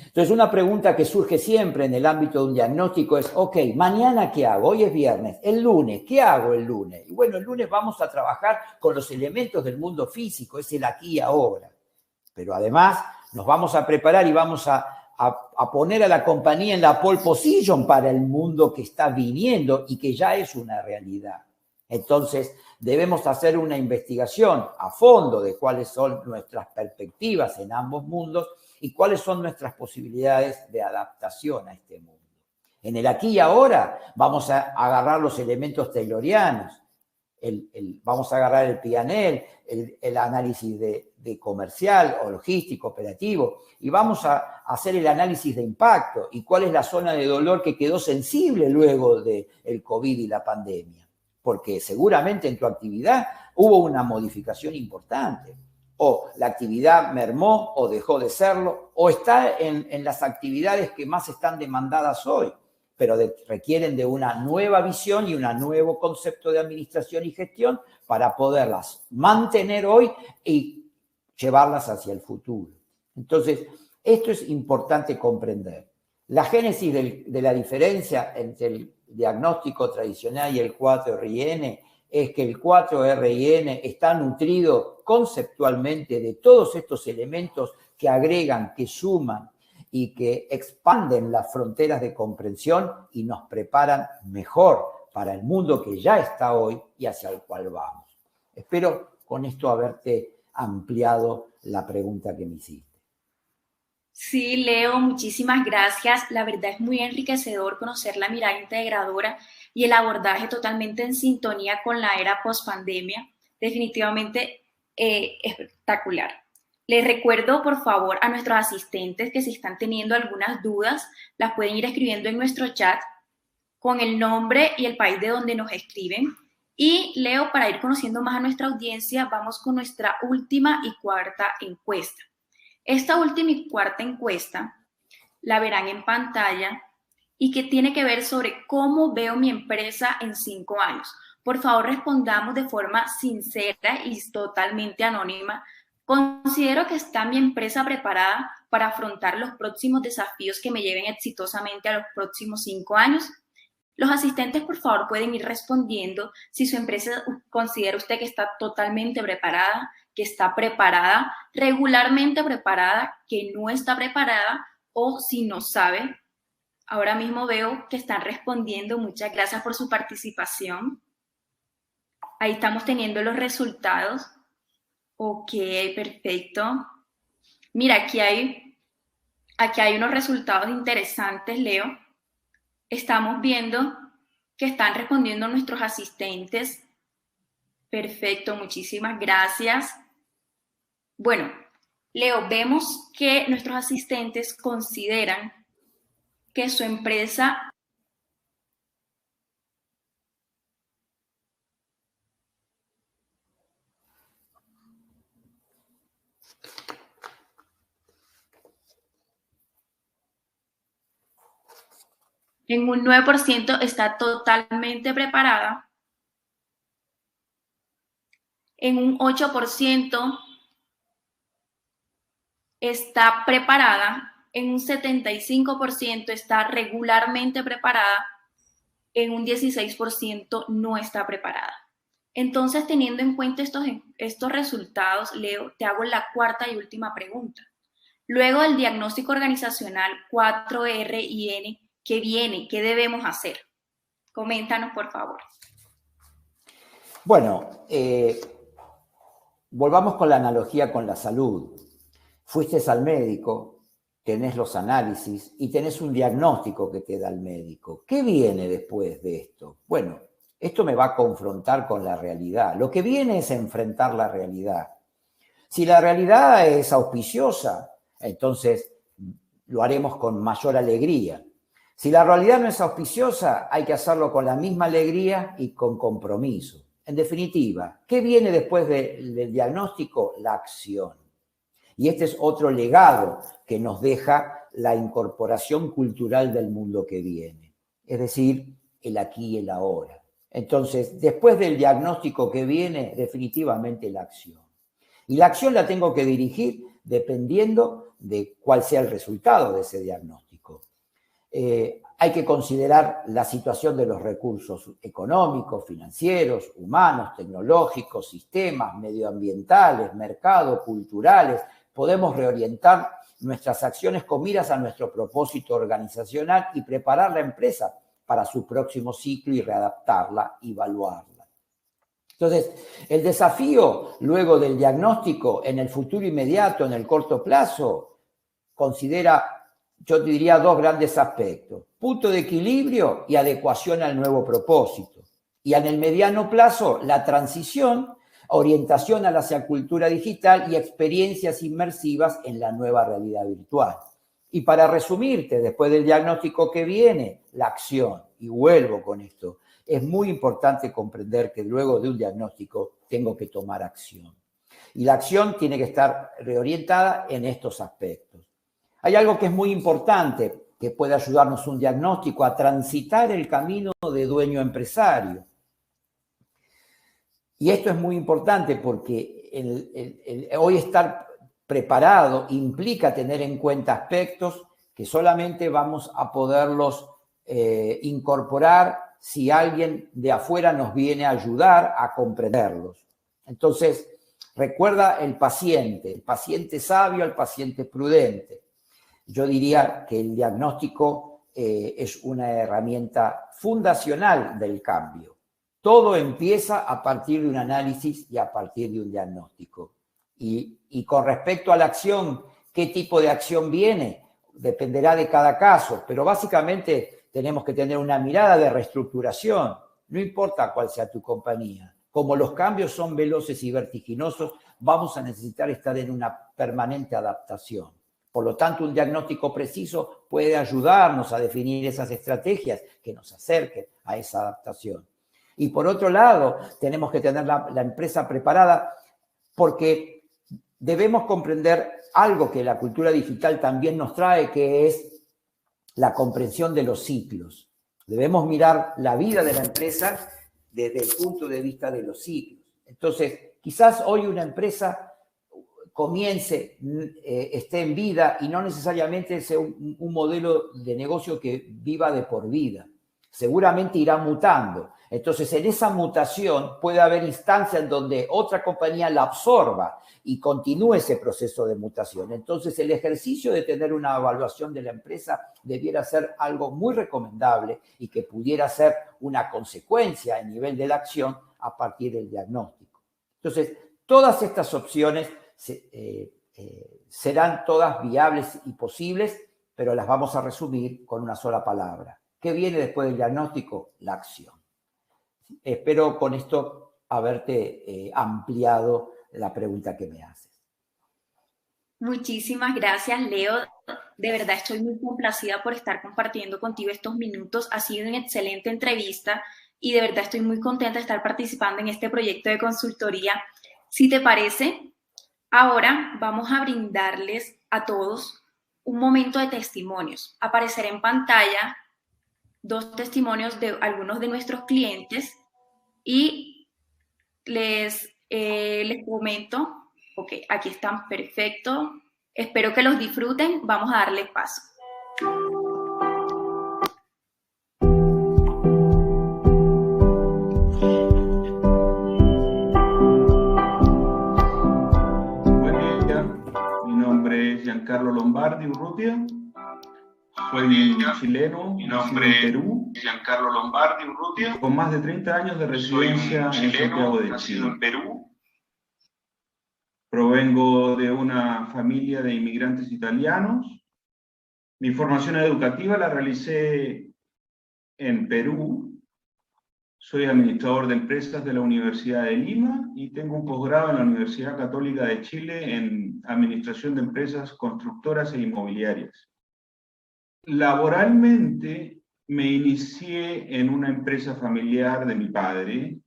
Entonces, una pregunta que surge siempre en el ámbito de un diagnóstico es, ok, mañana ¿qué hago? Hoy es viernes. El lunes, ¿qué hago el lunes? Y bueno, el lunes vamos a trabajar con los elementos del mundo físico, es el aquí y ahora. Pero además nos vamos a preparar y vamos a poner a la compañía en la pole position para el mundo que está viniendo y que ya es una realidad. Entonces, debemos hacer una investigación a fondo de cuáles son nuestras perspectivas en ambos mundos y cuáles son nuestras posibilidades de adaptación a este mundo. En el aquí y ahora vamos a agarrar los elementos taylorianos, vamos a agarrar el PNL, el análisis de comercial o logístico, operativo, y vamos a hacer el análisis de impacto y cuál es la zona de dolor que quedó sensible luego del COVID y la pandemia. Porque seguramente en tu actividad hubo una modificación importante. O la actividad mermó o dejó de serlo, o está en las actividades que más están demandadas hoy, pero requieren de una nueva visión y un nuevo concepto de administración y gestión para poderlas mantener hoy y llevarlas hacia el futuro. Entonces, esto es importante comprender. La génesis de la diferencia entre el diagnóstico tradicional y el 4RIN es que el 4RIN está nutrido conceptualmente de todos estos elementos que agregan, que suman y que expanden las fronteras de comprensión y nos preparan mejor para el mundo que ya está hoy y hacia el cual vamos. Espero con esto haberte ampliado la pregunta que me hiciste. Sí, Leo, muchísimas gracias. La verdad es muy enriquecedor conocer la mirada integradora y el abordaje totalmente en sintonía con la era post-pandemia. Definitivamente espectacular. Les recuerdo, por favor, a nuestros asistentes que si están teniendo algunas dudas, las pueden ir escribiendo en nuestro chat con el nombre y el país de donde nos escriben. Y Leo, para ir conociendo más a nuestra audiencia, vamos con nuestra última y cuarta encuesta. Esta última y cuarta encuesta la verán en pantalla y que tiene que ver sobre cómo veo mi empresa en 5 años. Por favor, respondamos de forma sincera y totalmente anónima. ¿Considero que está mi empresa preparada para afrontar los próximos desafíos que me lleven exitosamente a los próximos 5 años? Los asistentes, por favor, pueden ir respondiendo si su empresa considera usted que está totalmente preparada, que está preparada, regularmente preparada, que no está preparada o si no sabe. Ahora mismo veo que están respondiendo. Muchas gracias por su participación. Ahí estamos teniendo los resultados. Ok, perfecto. Mira, aquí hay unos resultados interesantes, Leo. Estamos viendo que están respondiendo nuestros asistentes. Perfecto, muchísimas gracias. Bueno, Leo, vemos que nuestros asistentes consideran que su empresa en un 9% está totalmente preparada, en un 8% está preparada, en un 75% está regularmente preparada, en un 16% no está preparada. Entonces, teniendo en cuenta estos resultados, Leo, te hago la cuarta y última pregunta. Luego del diagnóstico organizacional 4RIN, ¿qué viene? ¿Qué debemos hacer? Coméntanos, por favor. Bueno, volvamos con la analogía con la salud. Fuiste al médico, tenés los análisis y tenés un diagnóstico que te da el médico. ¿Qué viene después de esto? Bueno, esto me va a confrontar con la realidad. Lo que viene es enfrentar la realidad. Si la realidad es auspiciosa, entonces lo haremos con mayor alegría. Si la realidad no es auspiciosa, hay que hacerlo con la misma alegría y con compromiso. En definitiva, ¿qué viene después del diagnóstico? La acción. Y este es otro legado que nos deja la incorporación cultural del mundo que viene, es decir, el aquí y el ahora. Entonces, después del diagnóstico que viene, definitivamente la acción. Y la acción la tengo que dirigir dependiendo de cuál sea el resultado de ese diagnóstico. Hay que considerar la situación de los recursos económicos, financieros, humanos, tecnológicos, sistemas, medioambientales, mercados, culturales. Podemos reorientar nuestras acciones con miras a nuestro propósito organizacional y preparar la empresa para su próximo ciclo y readaptarla, evaluarla. Entonces, el desafío luego del diagnóstico en el futuro inmediato, en el corto plazo, considera, yo diría, dos grandes aspectos: punto de equilibrio y adecuación al nuevo propósito. Y en el mediano plazo, la transición, orientación hacia cultura digital y experiencias inmersivas en la nueva realidad virtual. Y para resumirte, después del diagnóstico que viene, la acción. Y vuelvo con esto. Es muy importante comprender que luego de un diagnóstico tengo que tomar acción. Y la acción tiene que estar reorientada en estos aspectos. Hay algo que es muy importante, que puede ayudarnos un diagnóstico a transitar el camino de dueño empresario. Y esto es muy importante porque hoy estar preparado implica tener en cuenta aspectos que solamente vamos a poderlos incorporar si alguien de afuera nos viene a ayudar a comprenderlos. Entonces, recuerda el paciente sabio, el paciente prudente. Yo diría que el diagnóstico es una herramienta fundacional del cambio. Todo empieza a partir de un análisis y a partir de un diagnóstico. Y con respecto a la acción, ¿qué tipo de acción viene? Dependerá de cada caso, pero básicamente tenemos que tener una mirada de reestructuración, no importa cuál sea tu compañía. Como los cambios son veloces y vertiginosos, vamos a necesitar estar en una permanente adaptación. Por lo tanto, un diagnóstico preciso puede ayudarnos a definir esas estrategias que nos acerquen a esa adaptación. Y por otro lado, tenemos que tener la empresa preparada porque debemos comprender algo que la cultura digital también nos trae, que es la comprensión de los ciclos. Debemos mirar la vida de la empresa desde el punto de vista de los ciclos. Entonces, quizás hoy una empresa comience, esté en vida y no necesariamente sea un modelo de negocio que viva de por vida. Seguramente irá mutando. Entonces, en esa mutación puede haber instancias en donde otra compañía la absorba y continúe ese proceso de mutación. Entonces, el ejercicio de tener una evaluación de la empresa debiera ser algo muy recomendable y que pudiera ser una consecuencia a nivel de la acción a partir del diagnóstico. Entonces, todas estas opciones serán todas viables y posibles, pero las vamos a resumir con una sola palabra. ¿Qué viene después del diagnóstico? La acción. Espero con esto haberte ampliado la pregunta que me haces. Muchísimas gracias, Leo. De verdad estoy muy complacida por estar compartiendo contigo estos minutos. Ha sido una excelente entrevista y de verdad estoy muy contenta de estar participando en este proyecto de consultoría. Si te parece, ahora vamos a brindarles a todos un momento de testimonios. Aparecerá en pantalla 2 testimonios de algunos de nuestros clientes y les comento, ok, aquí están, perfecto. Espero que los disfruten. Vamos a darle paso. Buen día, mi nombre es Giancarlo Lombardi Urrutia. Soy chileno, nacido en Perú. Giancarlo Lombardi Urrutia. Con más de 30 años de residencia en Santiago de nacido Chile. en Perú. Provengo de una familia de inmigrantes italianos. Mi formación educativa la realicé en Perú. Soy administrador de empresas de la Universidad de Lima y tengo un posgrado en la Universidad Católica de Chile en Administración de Empresas Constructoras e Inmobiliarias. Laboralmente me inicié en una empresa familiar de mi padre,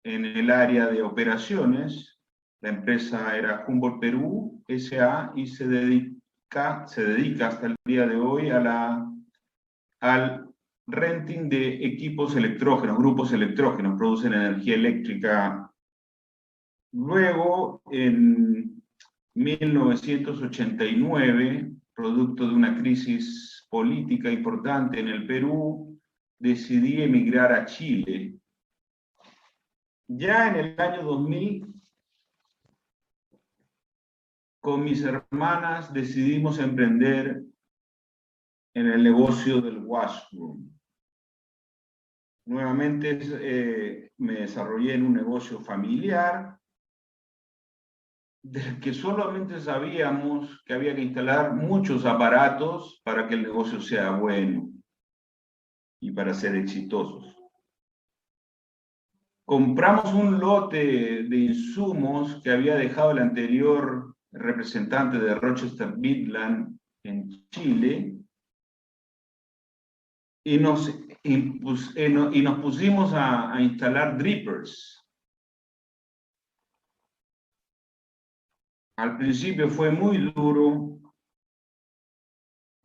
en el área de operaciones. La empresa era Humboldt Perú S.A. y se dedica hasta el día de hoy al renting de equipos electrógenos, grupos electrógenos, producen energía eléctrica. Luego, en 1989, producto de una crisis política importante en el Perú, decidí emigrar a Chile. Ya en el año 2000, con mis hermanas decidimos emprender en el negocio del washroom. Nuevamente me desarrollé en un negocio familiar, del que solamente sabíamos que había que instalar muchos aparatos para que el negocio sea bueno y para ser exitosos. Compramos un lote de insumos que había dejado el anterior representante de Rochester Midland en Chile y nos pusimos a instalar drippers. Al principio fue muy duro.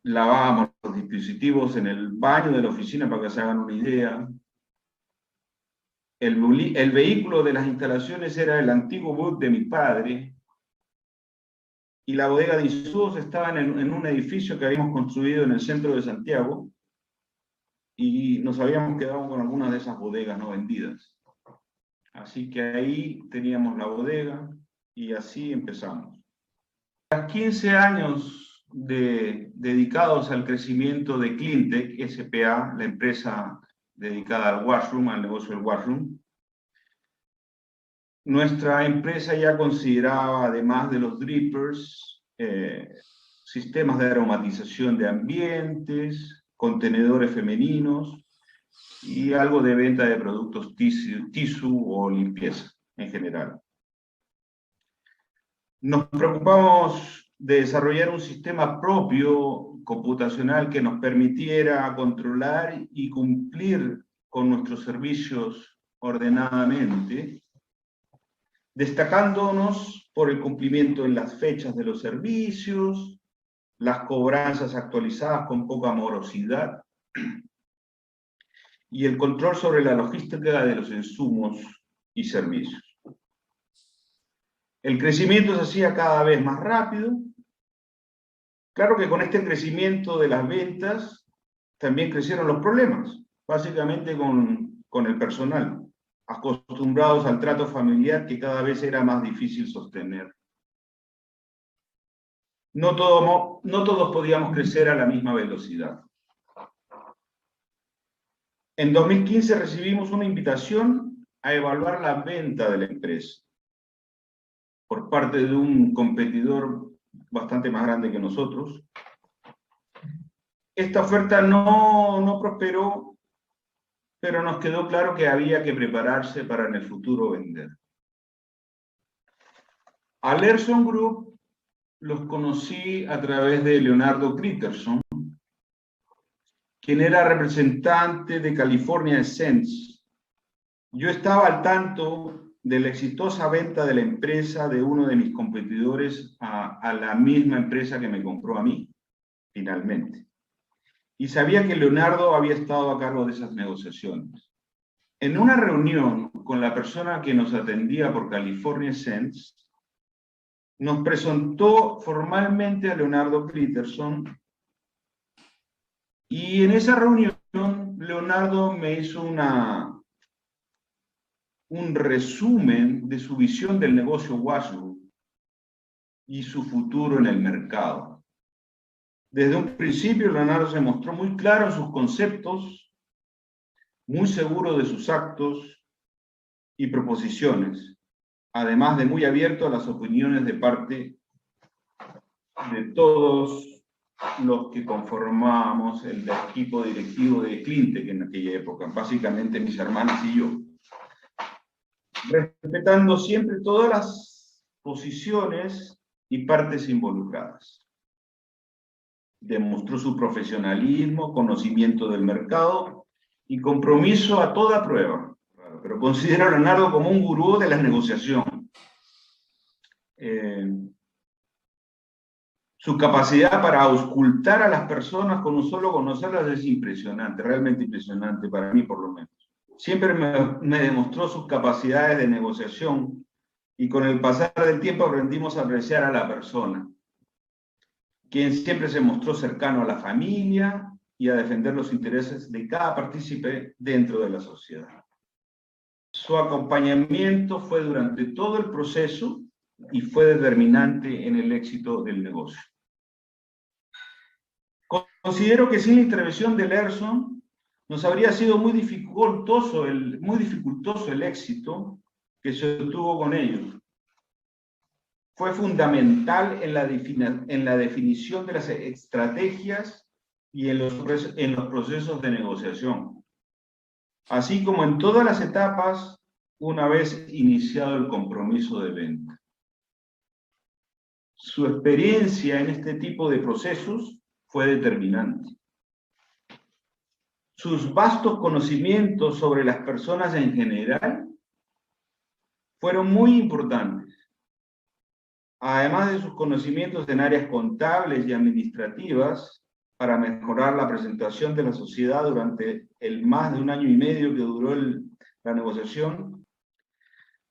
Lavábamos los dispositivos en el baño de la oficina para que se hagan una idea. El vehículo de las instalaciones era el antiguo Buick de mi padre y la bodega de insumos estaba en un edificio que habíamos construido en el centro de Santiago y nos habíamos quedado con algunas de esas bodegas no vendidas. Así que ahí teníamos la bodega y así empezamos. Tras 15 años dedicados al crecimiento de Cleantech S.p.A., la empresa dedicada al washroom, al negocio del washroom, nuestra empresa ya consideraba, además de los drippers, sistemas de aromatización de ambientes, contenedores femeninos y algo de venta de productos tissue o limpieza en general. Nos preocupamos de desarrollar un sistema propio computacional que nos permitiera controlar y cumplir con nuestros servicios ordenadamente, destacándonos por el cumplimiento en las fechas de los servicios, las cobranzas actualizadas con poca morosidad y el control sobre la logística de los insumos y servicios. El crecimiento se hacía cada vez más rápido. Claro que con este crecimiento de las ventas también crecieron los problemas, básicamente con el personal, acostumbrados al trato familiar que cada vez era más difícil sostener. No todos podíamos crecer a la misma velocidad. En 2015 recibimos una invitación a evaluar la venta de la empresa por parte de un competidor bastante más grande que nosotros. Esta oferta no prosperó, pero nos quedó claro que había que prepararse para en el futuro vender. A Lersson Group los conocí a través de Leonardo Critterson, quien era representante de California Essence. Yo estaba al tanto de la exitosa venta de la empresa de uno de mis competidores a la misma empresa que me compró a mí, finalmente. Y sabía que Leonardo había estado a cargo de esas negociaciones. En una reunión con la persona que nos atendía por California Essence, nos presentó formalmente a Leonardo Critterson y en esa reunión Leonardo me hizo un resumen de su visión del negocio washroom y su futuro en el mercado. Desde un principio, Leonardo se mostró muy claro en sus conceptos, muy seguro de sus actos y proposiciones, además de muy abierto a las opiniones de parte de todos los que conformábamos el equipo directivo de Cleantech en aquella época, básicamente mis hermanas y yo, respetando siempre todas las posiciones y partes involucradas. Demostró su profesionalismo, conocimiento del mercado y compromiso a toda prueba. Claro, pero considero a Leonardo como un gurú de la negociación. Su capacidad para auscultar a las personas con un solo conocerlas es impresionante, realmente impresionante para mí por lo menos. Siempre me demostró sus capacidades de negociación y con el pasar del tiempo aprendimos a apreciar a la persona, quien siempre se mostró cercano a la familia y a defender los intereses de cada partícipe dentro de la sociedad. Su acompañamiento fue durante todo el proceso y fue determinante en el éxito del negocio. Considero que sin la intervención de Lerson nos habría sido muy dificultoso el éxito que se obtuvo con ellos. Fue fundamental en la definición de las estrategias y en los procesos de negociación, así como en todas las etapas una vez iniciado el compromiso de venta. Su experiencia en este tipo de procesos fue determinante. Sus vastos conocimientos sobre las personas en general fueron muy importantes. Además de sus conocimientos en áreas contables y administrativas, para mejorar la presentación de la sociedad durante el más de un año y medio que duró la negociación.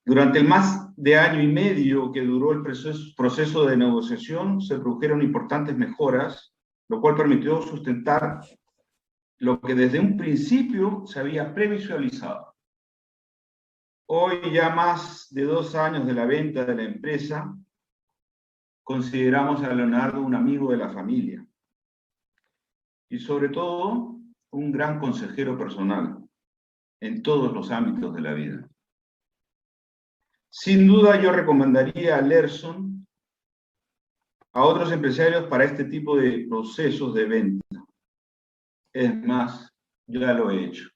Durante el más de año y medio que duró el proceso de negociación, se produjeron importantes mejoras, lo cual permitió sustentar lo que desde un principio se había previsualizado. Hoy, ya más de 2 años de la venta de la empresa, consideramos a Leonardo un amigo de la familia y sobre todo un gran consejero personal en todos los ámbitos de la vida. Sin duda yo recomendaría a Lerson a otros empresarios para este tipo de procesos de venta. Es más, yo ya lo he hecho.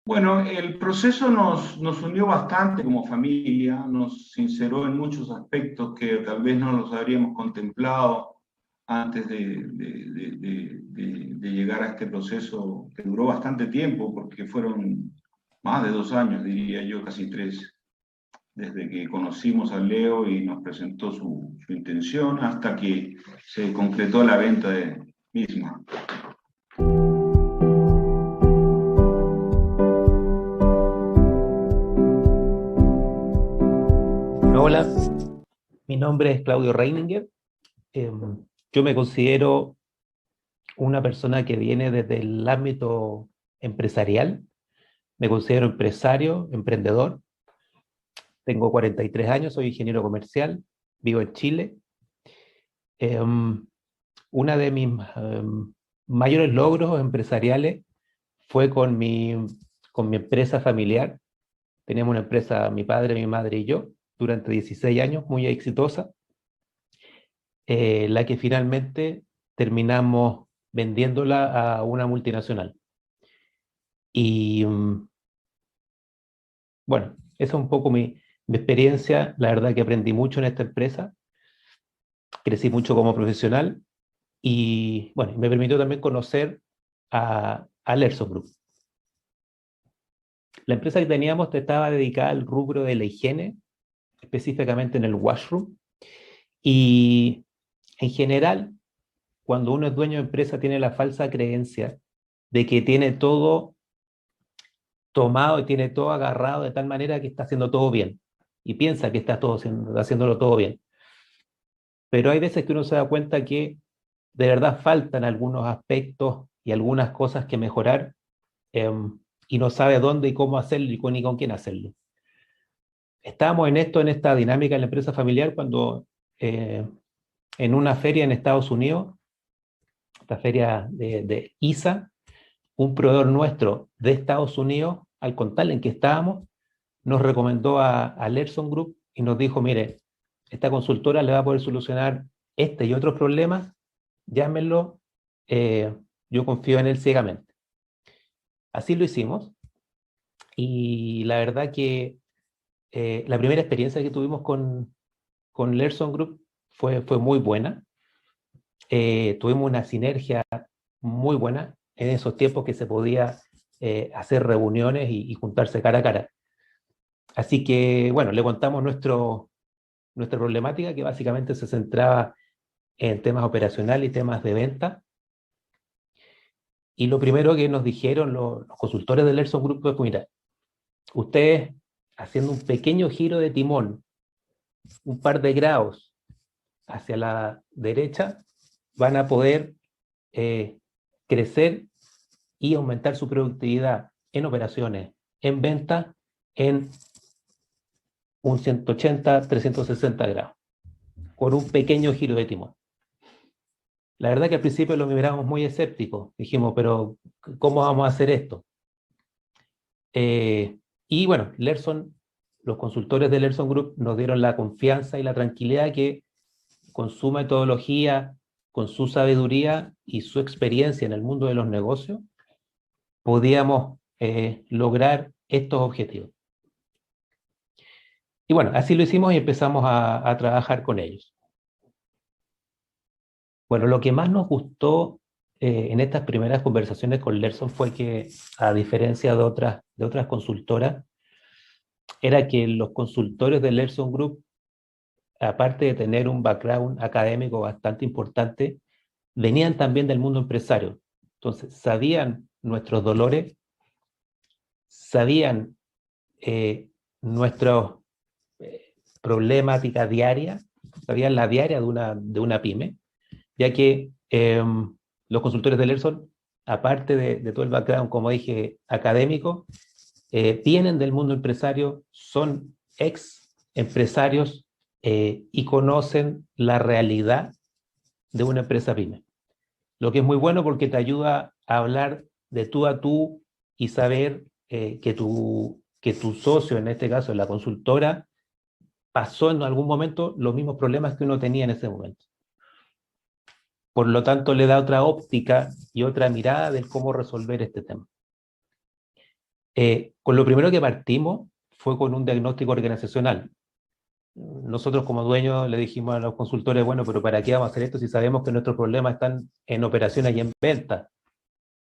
Bueno, el proceso nos unió bastante como familia, nos sinceró en muchos aspectos que tal vez no los habríamos contemplado antes de llegar a este proceso que duró bastante tiempo, porque fueron más de 2 años, diría yo, casi 3, desde que conocimos a Leo y nos presentó su intención hasta que se concretó la venta misma. Hola, mi nombre es Claudio Reininger. Yo me considero una persona que viene desde el ámbito empresarial. Me considero empresario, emprendedor. Tengo 43 años, soy ingeniero comercial, vivo en Chile. Una de mis mayores logros empresariales fue con mi empresa familiar. Teníamos una empresa, mi padre, mi madre y yo, durante 16 años, muy exitosa, la que finalmente terminamos vendiéndola a una multinacional. Y bueno, esa es un poco mi experiencia. La verdad que aprendí mucho en esta empresa, crecí mucho como profesional y bueno, me permitió también conocer a Lerson Group. La empresa que teníamos estaba dedicada al rubro de la higiene, específicamente en el washroom, y en general, cuando uno es dueño de empresa, tiene la falsa creencia de que tiene todo tomado y tiene todo agarrado de tal manera que está haciendo todo bien, y piensa que está haciéndolo todo bien. Pero hay veces que uno se da cuenta que de verdad faltan algunos aspectos y algunas cosas que mejorar, y no sabe dónde y cómo hacerlo ni con quién hacerlo. Estábamos en esta dinámica en la empresa familiar cuando en una feria en Estados Unidos, esta feria de ISA, un proveedor nuestro de Estados Unidos, al contarle en que estábamos, nos recomendó a Lerson Group y nos dijo, mire, esta consultora le va a poder solucionar este y otros problemas, llámenlo, yo confío en él ciegamente. Así lo hicimos y la verdad que la primera experiencia que tuvimos con Lerson Group fue muy buena. Tuvimos una sinergia muy buena en esos tiempos que se podía hacer reuniones y juntarse cara a cara. Así que, bueno, le contamos nuestra problemática, que básicamente se centraba en temas operacionales y temas de venta. Y lo primero que nos dijeron los consultores del Lerson Group fue, mira, ustedes haciendo un pequeño giro de timón, un par de grados hacia la derecha, van a poder crecer y aumentar su productividad en operaciones, en venta, en un 180, 360 grados, con un pequeño giro de timón. La verdad que al principio lo miramos muy escépticos. Dijimos, pero ¿cómo vamos a hacer esto? Y bueno, los consultores de Lerson Group nos dieron la confianza y la tranquilidad que con su metodología, con su sabiduría y su experiencia en el mundo de los negocios, podíamos lograr estos objetivos. Y bueno, así lo hicimos y empezamos a trabajar con ellos. Bueno, lo que más nos gustó en estas primeras conversaciones con Lerson fue que, a diferencia de otras consultoras, era que los consultores de Lerson Group, aparte de tener un background académico bastante importante, venían también del mundo empresario. Entonces, sabían nuestros dolores, sabían nuestras problemáticas diarias, sabían la diaria de una pyme, ya que los consultores de Lerson, aparte de todo el background, como dije, académico, vienen del mundo empresario, son ex empresarios y conocen la realidad de una empresa pyme. Lo que es muy bueno porque te ayuda a hablar de tú a tú y saber que tu socio, en este caso la consultora, pasó en algún momento los mismos problemas que uno tenía en ese momento. Por lo tanto, le da otra óptica y otra mirada de cómo resolver este tema. Con lo primero que partimos fue con un diagnóstico organizacional. Nosotros como dueños le dijimos a los consultores, bueno, pero ¿para qué vamos a hacer esto si sabemos que nuestros problemas están en operaciones y en ventas?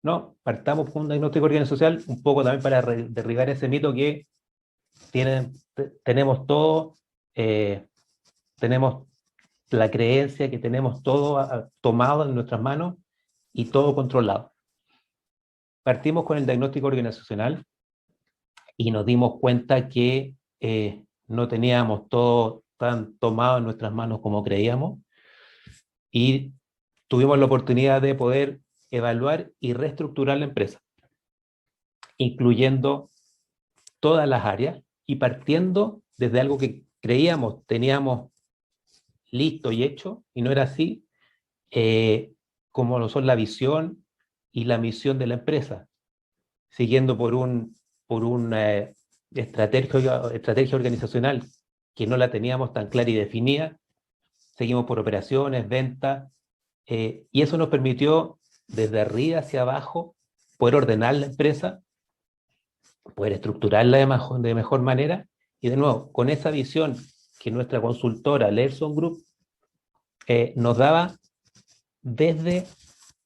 No, partamos con un diagnóstico organizacional un poco también para derribar ese mito que tenemos todo, tenemos la creencia que tenemos todo tomado en nuestras manos y todo controlado. Partimos con el diagnóstico organizacional y nos dimos cuenta que no teníamos todo tan tomado en nuestras manos como creíamos y tuvimos la oportunidad de poder evaluar y reestructurar la empresa, incluyendo todas las áreas y partiendo desde algo que creíamos teníamos listo y hecho, y no era así, como lo son la visión y la misión de la empresa, siguiendo por una estrategia organizacional que no la teníamos tan clara y definida, seguimos por operaciones, ventas, y eso nos permitió desde arriba hacia abajo poder ordenar la empresa, poder estructurarla de mejor manera, y de nuevo, con esa visión que nuestra consultora Lerson Group nos daba desde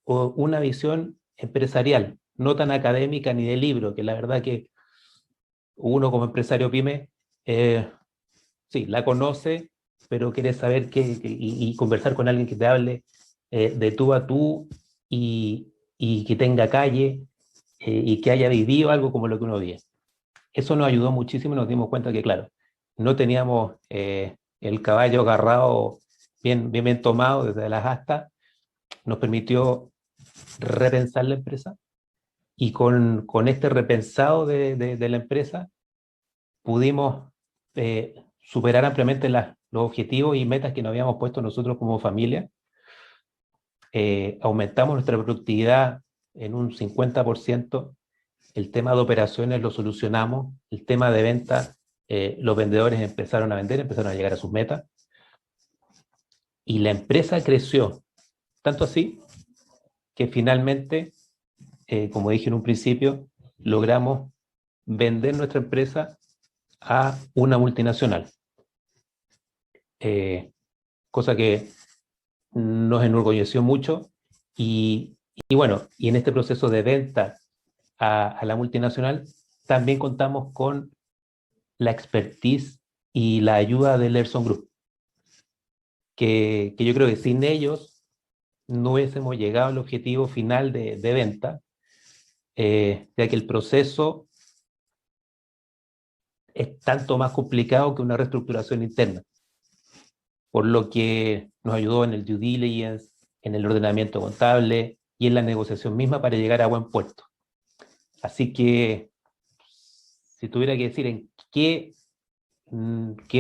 una visión empresarial, no tan académica ni de libro, que la verdad que uno como empresario pyme, sí, la conoce, pero quiere saber y conversar con alguien que te hable de tú a tú y que tenga calle y que haya vivido algo como lo que uno vive. Eso nos ayudó muchísimo y nos dimos cuenta que, claro, no teníamos el caballo agarrado bien tomado desde las astas, nos permitió repensar la empresa y con este repensado de la empresa pudimos superar ampliamente los objetivos y metas que nos habíamos puesto nosotros como familia. Aumentamos nuestra productividad en un 50%, el tema de operaciones lo solucionamos, el tema de ventas, los vendedores empezaron a vender, empezaron a llegar a sus metas, y la empresa creció, tanto así que finalmente, como dije en un principio, logramos vender nuestra empresa a una multinacional. Cosa que nos enorgulleció mucho y bueno, y en este proceso de venta a la multinacional, también contamos con la expertise y la ayuda del Lersson Group, que yo creo que sin ellos no hubiésemos llegado al objetivo final de venta, ya que el proceso es tanto más complicado que una reestructuración interna, por lo que nos ayudó en el due diligence, en el ordenamiento contable y en la negociación misma para llegar a buen puerto. Así que, si tuviera que decir en qué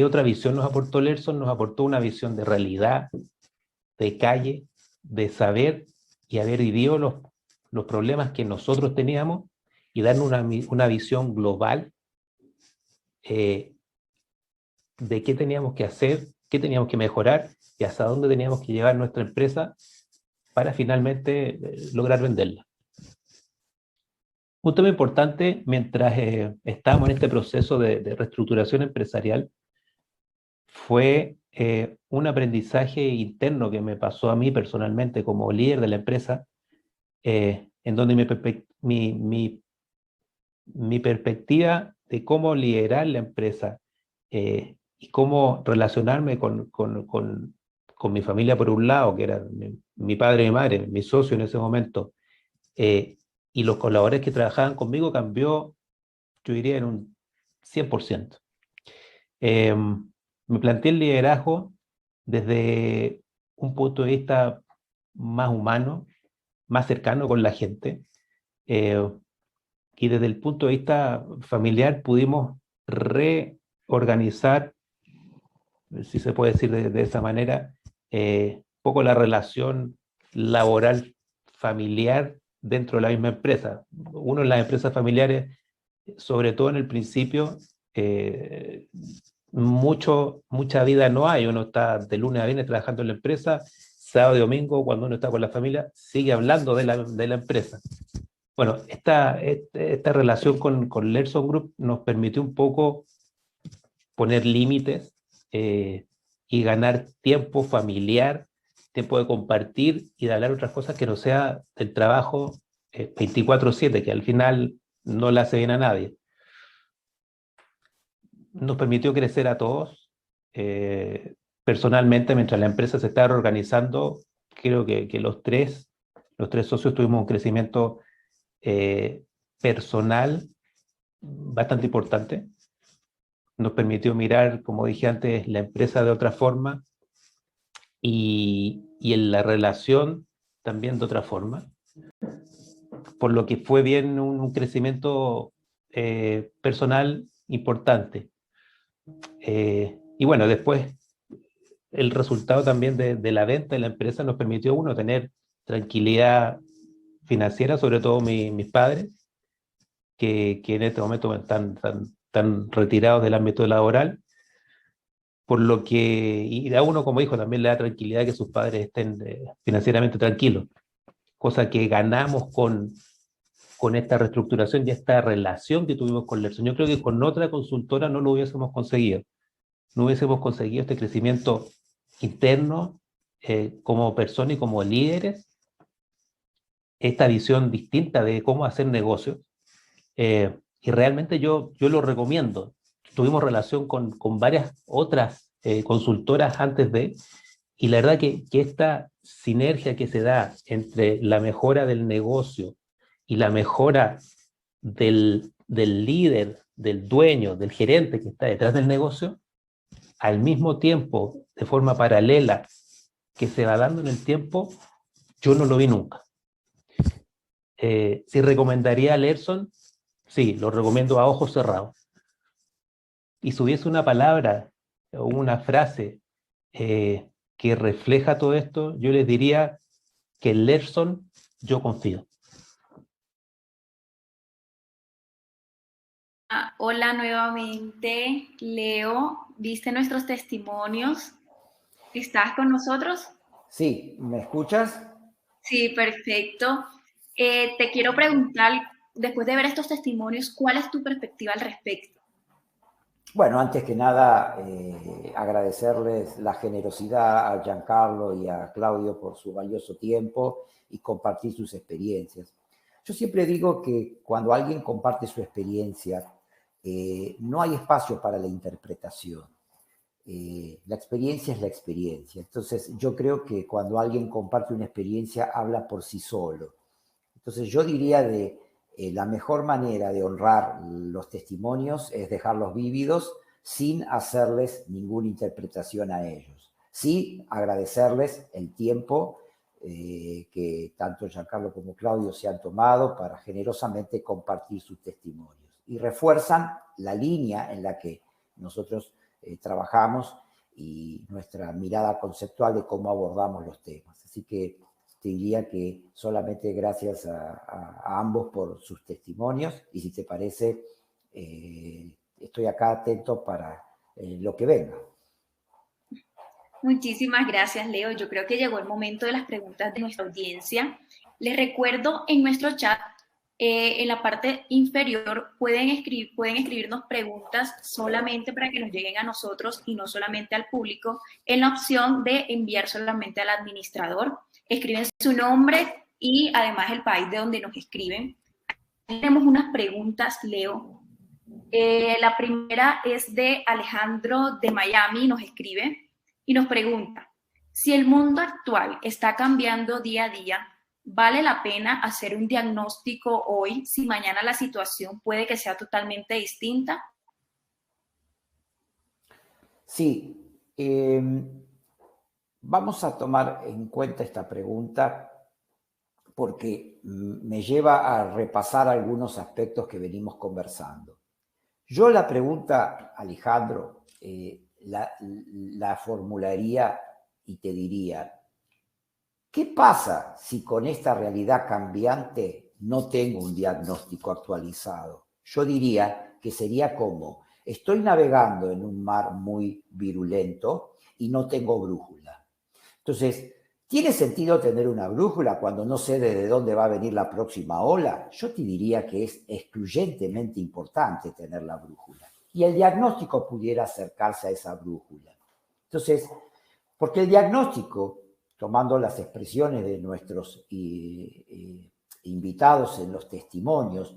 otra visión nos aportó Lersson, nos aportó una visión de realidad, de calle, de saber y haber vivido los problemas que nosotros teníamos y darnos una visión global de qué teníamos que hacer, qué teníamos que mejorar y hasta dónde teníamos que llevar nuestra empresa para finalmente lograr venderla. Un tema importante mientras estábamos en este proceso de reestructuración empresarial fue un aprendizaje interno que me pasó a mí personalmente como líder de la empresa, en donde mi perspectiva de cómo liderar la empresa y cómo relacionarme con mi familia por un lado, que era mi padre y mi madre, mi socio en ese momento, y los colaboradores que trabajaban conmigo cambió, yo diría, en un 100%. Me planteé el liderazgo desde un punto de vista más humano, más cercano con la gente, y desde el punto de vista familiar pudimos reorganizar, si se puede decir de esa manera, un poco la relación laboral familiar dentro de la misma empresa. Uno en las empresas familiares, sobre todo en el principio, mucha vida no hay. Uno está de lunes a viernes trabajando en la empresa, sábado y domingo, cuando uno está con la familia, sigue hablando de la empresa. Bueno, esta relación con Lersson Group nos permitió un poco poner límites y ganar tiempo familiar, tiempo de compartir y de hablar otras cosas que no sea del trabajo 24/7, que al final no le hace bien a nadie. Nos permitió crecer a todos. Personalmente, mientras la empresa se estaba reorganizando, creo que los tres socios tuvimos un crecimiento personal bastante importante. Nos permitió mirar, como dije antes, la empresa de otra forma y en la relación también de otra forma, por lo que fue bien un crecimiento personal importante. Y bueno, después el resultado también de la venta de la empresa nos permitió, uno, tener tranquilidad financiera, sobre todo mis padres, que en este momento están retirados del ámbito laboral, por lo que, y a uno como hijo también le da tranquilidad que sus padres estén financieramente tranquilos, cosa que ganamos con esta reestructuración y esta relación que tuvimos con Lersson. Yo creo que con otra consultora no lo hubiésemos conseguido. No hubiésemos conseguido este crecimiento interno como persona y como líderes, esta visión distinta de cómo hacer negocios. Y realmente yo lo recomiendo. Tuvimos relación con varias otras consultoras antes de, y la verdad que esta sinergia que se da entre la mejora del negocio y la mejora del líder, del dueño, del gerente que está detrás del negocio, al mismo tiempo, de forma paralela, que se va dando en el tiempo, yo no lo vi nunca. Si recomendaría a Lersson, sí, lo recomiendo a ojos cerrados. Y si hubiese una palabra o una frase que refleja todo esto, yo les diría que en Lersson yo confío. Hola nuevamente, Leo. ¿Viste nuestros testimonios? ¿Estás con nosotros? Sí, ¿me escuchas? Sí, perfecto. Te quiero preguntar, después de ver estos testimonios, ¿cuál es tu perspectiva al respecto? Bueno, antes que nada, agradecerles la generosidad a Giancarlo y a Claudio por su valioso tiempo y compartir sus experiencias. Yo siempre digo que cuando alguien comparte su experiencia, no hay espacio para la interpretación. La experiencia es la experiencia. Entonces, yo creo que cuando alguien comparte una experiencia, habla por sí solo. Entonces, yo diría de la mejor manera de honrar los testimonios es dejarlos vívidos sin hacerles ninguna interpretación a ellos. Sí, agradecerles el tiempo que tanto Giancarlo como Claudio se han tomado para generosamente compartir sus testimonios. Y refuerzan la línea en la que nosotros trabajamos y nuestra mirada conceptual de cómo abordamos los temas. Así que te diría que solamente gracias a ambos por sus testimonios y si te parece, estoy acá atento para lo que venga. Muchísimas gracias, Leo. Yo creo que llegó el momento de las preguntas de nuestra audiencia. Les recuerdo en nuestro chat, en la parte inferior, pueden escribirnos preguntas solamente para que nos lleguen a nosotros y no solamente al público, en la opción de enviar solamente al administrador. Escriben su nombre y además el país de donde nos escriben. Tenemos unas preguntas, Leo. La primera es de Alejandro de Miami, nos escribe y nos pregunta, si el mundo actual está cambiando día a día, ¿vale la pena hacer un diagnóstico hoy si mañana la situación puede que sea totalmente distinta? Sí, vamos a tomar en cuenta esta pregunta porque me lleva a repasar algunos aspectos que venimos conversando. Yo la pregunta, Alejandro, la formularía y te diría, ¿qué pasa si con esta realidad cambiante no tengo un diagnóstico actualizado? Yo diría que sería como, estoy navegando en un mar muy virulento y no tengo brújula. Entonces, ¿tiene sentido tener una brújula cuando no sé de dónde va a venir la próxima ola? Yo te diría que es excluyentemente importante tener la brújula. Y el diagnóstico pudiera acercarse a esa brújula. Entonces, porque el diagnóstico, tomando las expresiones de nuestros invitados en los testimonios,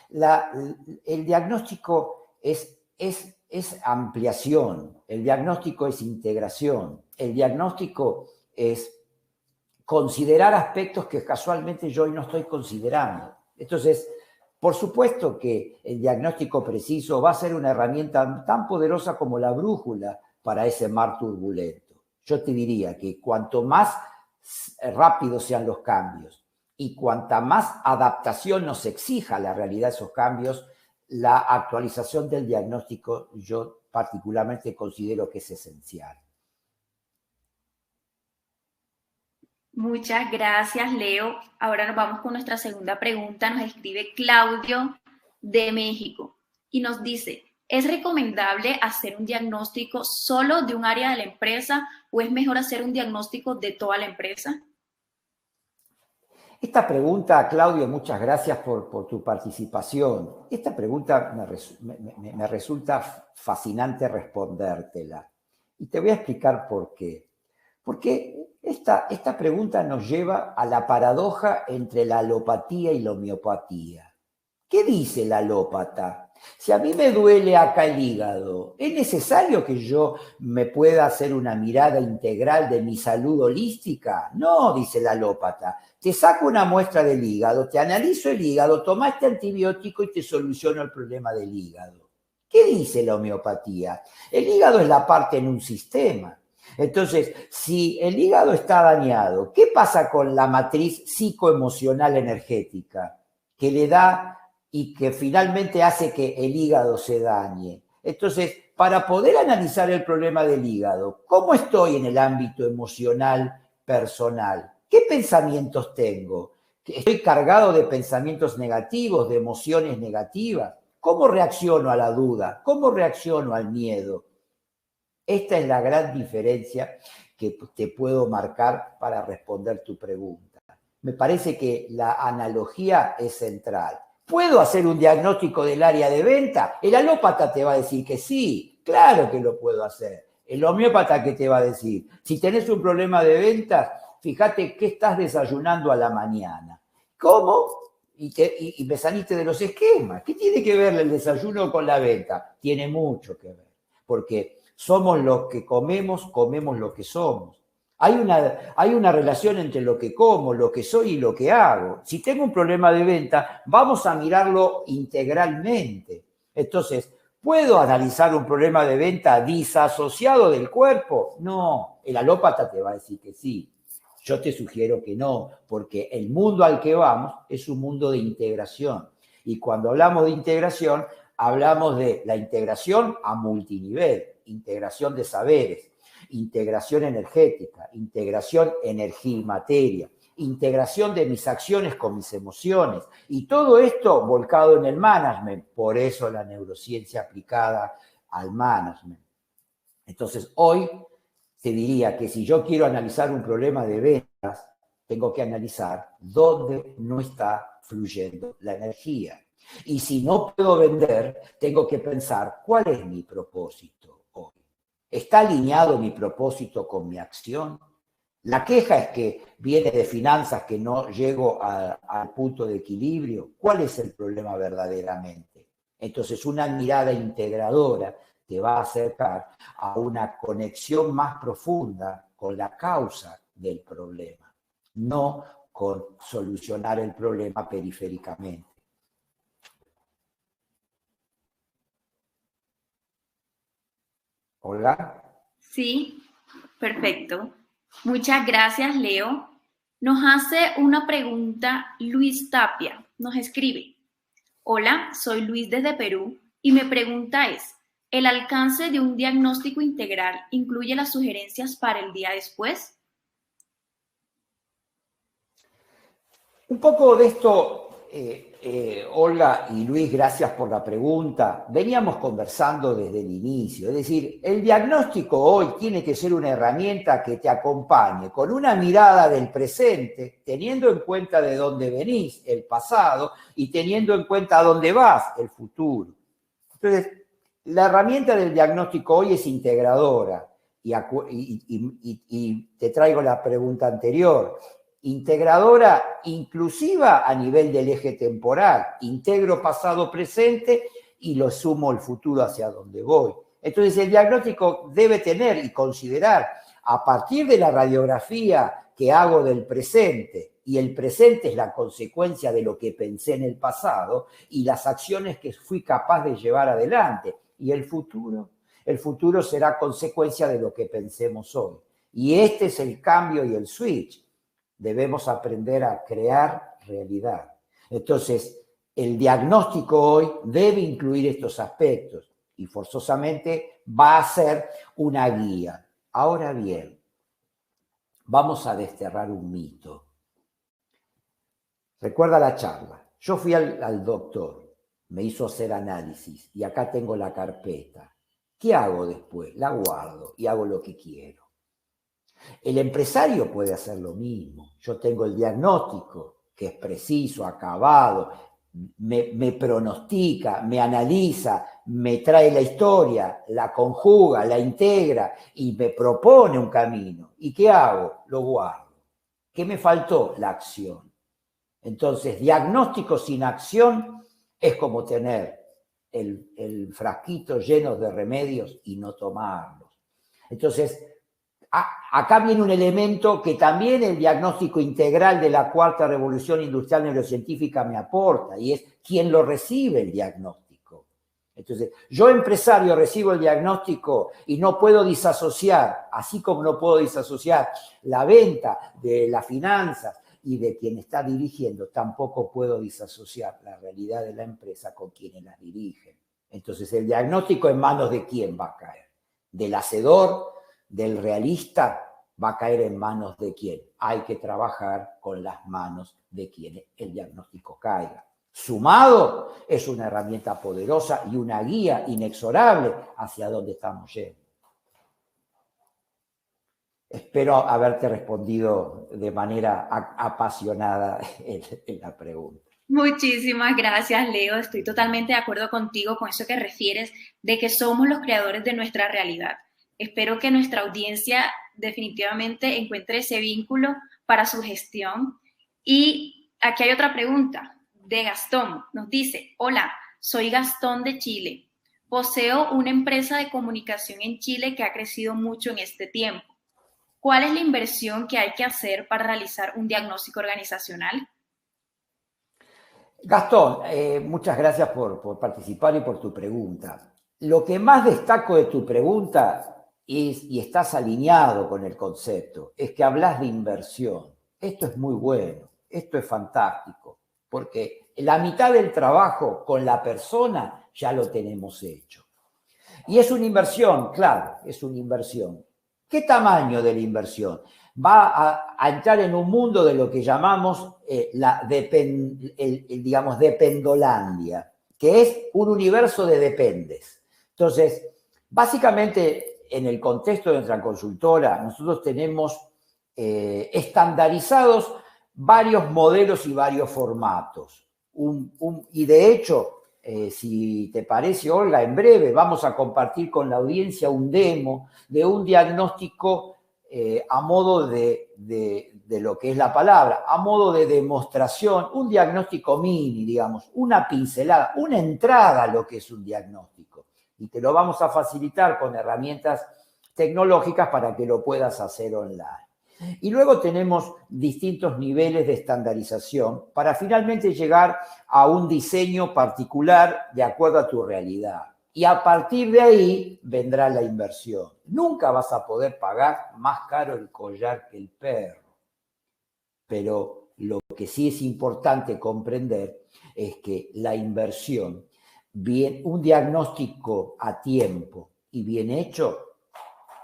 el diagnóstico es ampliación, el diagnóstico es integración, el diagnóstico es considerar aspectos que casualmente yo hoy no estoy considerando. Entonces, por supuesto que el diagnóstico preciso va a ser una herramienta tan poderosa como la brújula para ese mar turbulento. Yo te diría que cuanto más rápidos sean los cambios y cuanta más adaptación nos exija la realidad de esos cambios, la actualización del diagnóstico yo particularmente considero que es esencial. Muchas gracias, Leo. Ahora nos vamos con nuestra segunda pregunta. Nos escribe Claudio de México y nos dice, ¿es recomendable hacer un diagnóstico solo de un área de la empresa o es mejor hacer un diagnóstico de toda la empresa? Esta pregunta, Claudio, muchas gracias por tu participación. Esta pregunta me resulta fascinante respondértela. Y te voy a explicar por qué. Porque esta pregunta nos lleva a la paradoja entre la alopatía y la homeopatía. ¿Qué dice el alópata? Si a mí me duele acá el hígado, ¿es necesario que yo me pueda hacer una mirada integral de mi salud holística? No, dice el alópata. Te saco una muestra del hígado, te analizo el hígado, toma este antibiótico y te soluciono el problema del hígado. ¿Qué dice la homeopatía? El hígado es la parte en un sistema. Entonces, si el hígado está dañado, ¿qué pasa con la matriz psicoemocional energética? Que le da y que finalmente hace que el hígado se dañe. Entonces, para poder analizar el problema del hígado, ¿cómo estoy en el ámbito emocional personal? ¿Qué pensamientos tengo? ¿Estoy cargado de pensamientos negativos, de emociones negativas? ¿Cómo reacciono a la duda? ¿Cómo reacciono al miedo? Esta es la gran diferencia que te puedo marcar para responder tu pregunta. Me parece que la analogía es central. ¿Puedo hacer un diagnóstico del área de venta? El alópata te va a decir que sí, claro que lo puedo hacer. El homeópata, ¿qué te va a decir? Si tenés un problema de ventas, fíjate qué estás desayunando a la mañana. ¿Cómo? y me saliste de los esquemas. ¿Qué tiene que ver el desayuno con la venta? Tiene mucho que ver, porque somos lo que comemos, comemos lo que somos. Hay una relación entre lo que como, lo que soy y lo que hago. Si tengo un problema de venta, vamos a mirarlo integralmente. Entonces, ¿puedo analizar un problema de venta disasociado del cuerpo? No, el alópata te va a decir que sí. Yo te sugiero que no, porque el mundo al que vamos es un mundo de integración. Y cuando hablamos de integración, hablamos de la integración a multinivel, integración de saberes, integración energética, integración energía y materia, integración de mis acciones con mis emociones. Y todo esto volcado en el management, por eso la neurociencia aplicada al management. Entonces, hoy te diría que si yo quiero analizar un problema de ventas, tengo que analizar dónde no está fluyendo la energía. Y si no puedo vender, tengo que pensar cuál es mi propósito hoy. ¿Está alineado mi propósito con mi acción? La queja es que viene de finanzas, que no llego al punto de equilibrio. ¿Cuál es el problema verdaderamente? Entonces, una mirada integradora te va a acercar a una conexión más profunda con la causa del problema, no con solucionar el problema periféricamente. ¿Olga? Sí, perfecto. Muchas gracias, Leo. Nos hace una pregunta Luis Tapia. Nos escribe: hola, soy Luis desde Perú y mi pregunta es, ¿el alcance de un diagnóstico integral incluye las sugerencias para el día después? Un poco de esto, Olga y Luis, gracias por la pregunta. Veníamos conversando desde el inicio, es decir, el diagnóstico hoy tiene que ser una herramienta que te acompañe con una mirada del presente, teniendo en cuenta de dónde venís, el pasado, y teniendo en cuenta a dónde vas, el futuro. Entonces, la herramienta del diagnóstico hoy es integradora, y te traigo la pregunta anterior. Integradora inclusiva a nivel del eje temporal, integro pasado presente y lo sumo el futuro hacia donde voy. Entonces el diagnóstico debe tener y considerar a partir de la radiografía que hago del presente, y el presente es la consecuencia de lo que pensé en el pasado y las acciones que fui capaz de llevar adelante, y el futuro será consecuencia de lo que pensemos hoy. Y este es el cambio y el switch. Debemos aprender a crear realidad. Entonces, el diagnóstico hoy debe incluir estos aspectos y forzosamente va a ser una guía. Ahora bien, vamos a desterrar un mito. Recuerda la charla. Yo fui al doctor, me hizo hacer análisis y acá tengo la carpeta. ¿Qué hago después? La guardo y hago lo que quiero. El empresario puede hacer lo mismo. Yo tengo el diagnóstico, que es preciso, acabado, me pronostica, me analiza, me trae la historia, la conjuga, la integra y me propone un camino. ¿Y qué hago? Lo guardo. ¿Qué me faltó? La acción. Entonces, diagnóstico sin acción es como tener el frasquito lleno de remedios y no tomarlos. Entonces, acá viene un elemento que también el diagnóstico integral de la cuarta revolución industrial neurocientífica me aporta, y es quién lo recibe el diagnóstico. Entonces, yo empresario recibo el diagnóstico y no puedo disasociar, así como no puedo disasociar la venta de las finanzas y de quien está dirigiendo, tampoco puedo disasociar la realidad de la empresa con quienes las dirigen. Entonces, el diagnóstico en manos de quién va a caer, del hacedor, del realista, va a caer en manos de quién. Hay que trabajar con las manos de quien el diagnóstico caiga. Sumado, es una herramienta poderosa y una guía inexorable hacia dónde estamos yendo. Espero haberte respondido de manera apasionada en la pregunta. Muchísimas gracias, Leo. Estoy totalmente de acuerdo contigo con eso que refieres de que somos los creadores de nuestra realidad. Espero que nuestra audiencia definitivamente encuentre ese vínculo para su gestión. Y aquí hay otra pregunta. de Gastón. Nos dice, hola, soy Gastón de Chile. Poseo una empresa de comunicación en Chile que ha crecido mucho en este tiempo. ¿Cuál es la inversión que hay que hacer para realizar un diagnóstico organizacional? Gastón, muchas gracias por participar y por tu pregunta. Lo que más destaco de tu pregunta es, y estás alineado con el concepto, es que hablas de inversión. Esto es muy bueno, esto es fantástico, porque la mitad del trabajo con la persona ya lo tenemos hecho. Y es una inversión, claro, es una inversión. ¿Qué tamaño de la inversión? Va a entrar en un mundo de lo que llamamos digamos, dependolandia, que es un universo de dependes. Entonces, básicamente, en el contexto de nuestra consultora, nosotros tenemos estandarizados varios modelos y varios formatos. Y de hecho, si te parece, Olga, en breve vamos a compartir con la audiencia un demo de un diagnóstico a modo de lo que es la palabra, a modo de demostración, un diagnóstico mini, digamos, una pincelada, una entrada a lo que es un diagnóstico. Y te lo vamos a facilitar con herramientas tecnológicas para que lo puedas hacer online. Y luego tenemos distintos niveles de estandarización para finalmente llegar a un diseño particular de acuerdo a tu realidad. Y a partir de ahí vendrá la inversión. Nunca vas a poder pagar más caro el collar que el perro. Pero lo que sí es importante comprender es que la inversión, un diagnóstico a tiempo y bien hecho,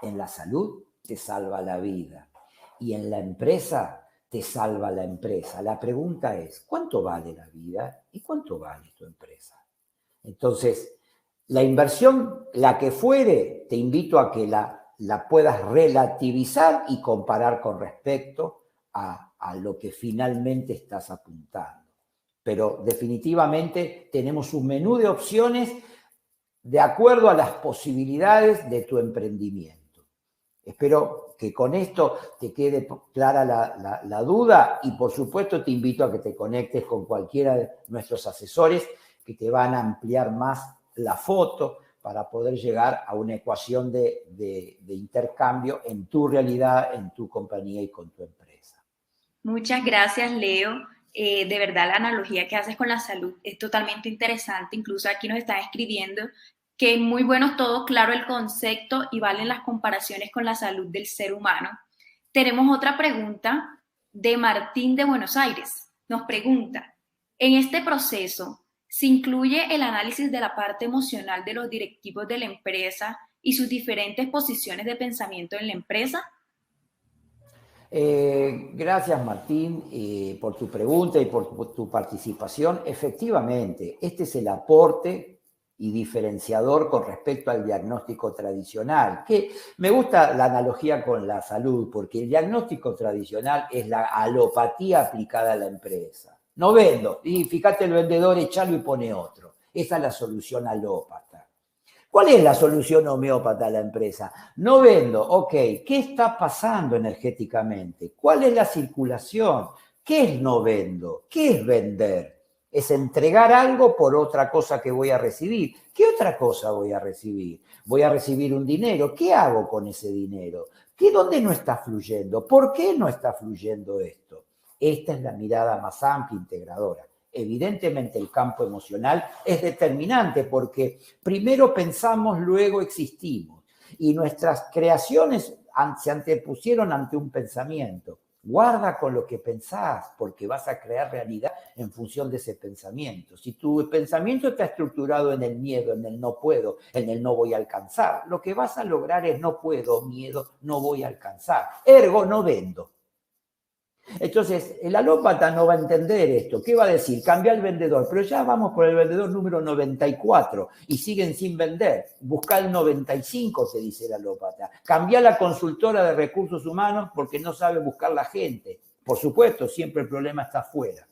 en la salud te salva la vida. Y en la empresa te salva la empresa. La pregunta es, ¿cuánto vale la vida y cuánto vale tu empresa? Entonces, la inversión, la que fuere, te invito a que la puedas relativizar y comparar con respecto a lo que finalmente estás apuntando. Pero definitivamente tenemos un menú de opciones de acuerdo a las posibilidades de tu emprendimiento. Espero que con esto te quede clara la duda y por supuesto te invito a que te conectes con cualquiera de nuestros asesores que te van a ampliar más la foto para poder llegar a una ecuación de intercambio en tu realidad, en tu compañía y con tu empresa. Muchas gracias, Leo. De verdad, la analogía que haces con la salud es totalmente interesante. Incluso aquí nos están escribiendo que es muy bueno todo, claro el concepto y valen las comparaciones con la salud del ser humano. Tenemos otra pregunta de Martín de Buenos Aires. Nos pregunta, en este proceso, ¿se incluye el análisis de la parte emocional de los directivos de la empresa y sus diferentes posiciones de pensamiento en la empresa? Gracias, Martín, por tu pregunta y por tu participación. Efectivamente, este es el aporte y diferenciador con respecto al diagnóstico tradicional, que me gusta la analogía con la salud, porque el diagnóstico tradicional es la alopatía aplicada a la empresa. No vendo, y fíjate el vendedor, echalo y pone otro. Esa es la solución alópata. ¿Cuál es la solución homeópata a la empresa? No vendo, ok, ¿qué está pasando energéticamente? ¿Cuál es la circulación? ¿Qué es no vendo? ¿Qué es vender? Es entregar algo por otra cosa que voy a recibir. ¿Qué otra cosa voy a recibir? Voy a recibir un dinero. ¿Qué hago con ese dinero? ¿Dónde no está fluyendo? ¿Por qué no está fluyendo esto? Esta es la mirada más amplia, integradora. Evidentemente el campo emocional es determinante porque primero pensamos, luego existimos. Y nuestras creaciones se antepusieron ante un pensamiento. Guarda con lo que pensás, porque vas a crear realidad en función de ese pensamiento. Si tu pensamiento está estructurado en el miedo, en el no puedo, en el no voy a alcanzar, lo que vas a lograr es no puedo, miedo, no voy a alcanzar. Ergo, no vendo. Entonces, el alópata no va a entender esto. ¿Qué va a decir? Cambia el vendedor. Pero ya vamos por el vendedor número 94 y siguen sin vender. Busca el 95, se dice el alópata. Cambia la consultora de recursos humanos porque no sabe buscar la gente. Por supuesto, siempre el problema está afuera.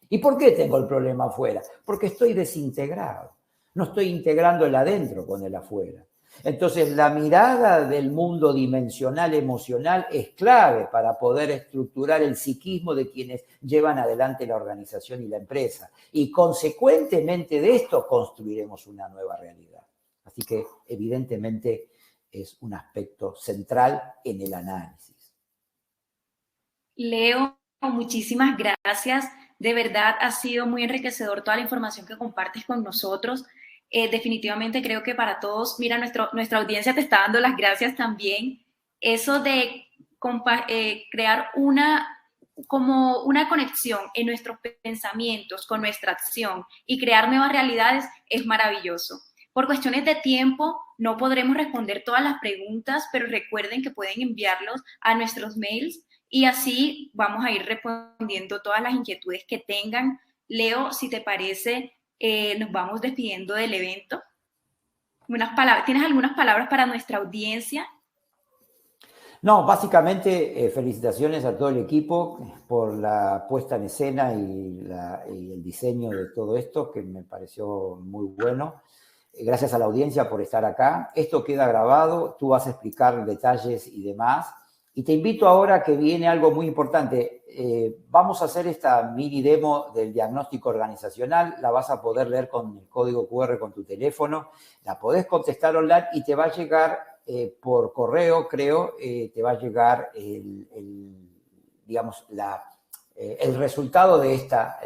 ¿Y por qué tengo el problema afuera? Porque estoy desintegrado. No estoy integrando el adentro con el afuera. Entonces, la mirada del mundo dimensional emocional es clave para poder estructurar el psiquismo de quienes llevan adelante la organización y la empresa. Y consecuentemente de esto construiremos una nueva realidad. Así que, evidentemente, es un aspecto central en el análisis. Leo, muchísimas gracias. De verdad ha sido muy enriquecedor toda la información que compartes con nosotros. Definitivamente creo que para todos, mira, nuestra audiencia te está dando las gracias también. Eso de crear como una conexión en nuestros pensamientos con nuestra acción y crear nuevas realidades es maravilloso. Por cuestiones de tiempo no podremos responder todas las preguntas, pero recuerden que pueden enviarlos a nuestros mails y así vamos a ir respondiendo todas las inquietudes que tengan. Leo, si te parece, nos vamos despidiendo del evento. ¿Tienes algunas palabras para nuestra audiencia? No, básicamente felicitaciones a todo el equipo por la puesta en escena y el diseño de todo esto, que me pareció muy bueno. Gracias a la audiencia por estar acá. Esto queda grabado, tú vas a explicar detalles y demás. Y te invito ahora que viene algo muy importante. Vamos a hacer esta mini demo del diagnóstico organizacional. La vas a poder leer con el código QR con tu teléfono. La podés contestar online y te va a llegar por correo, creo, te va a llegar digamos, el resultado de esta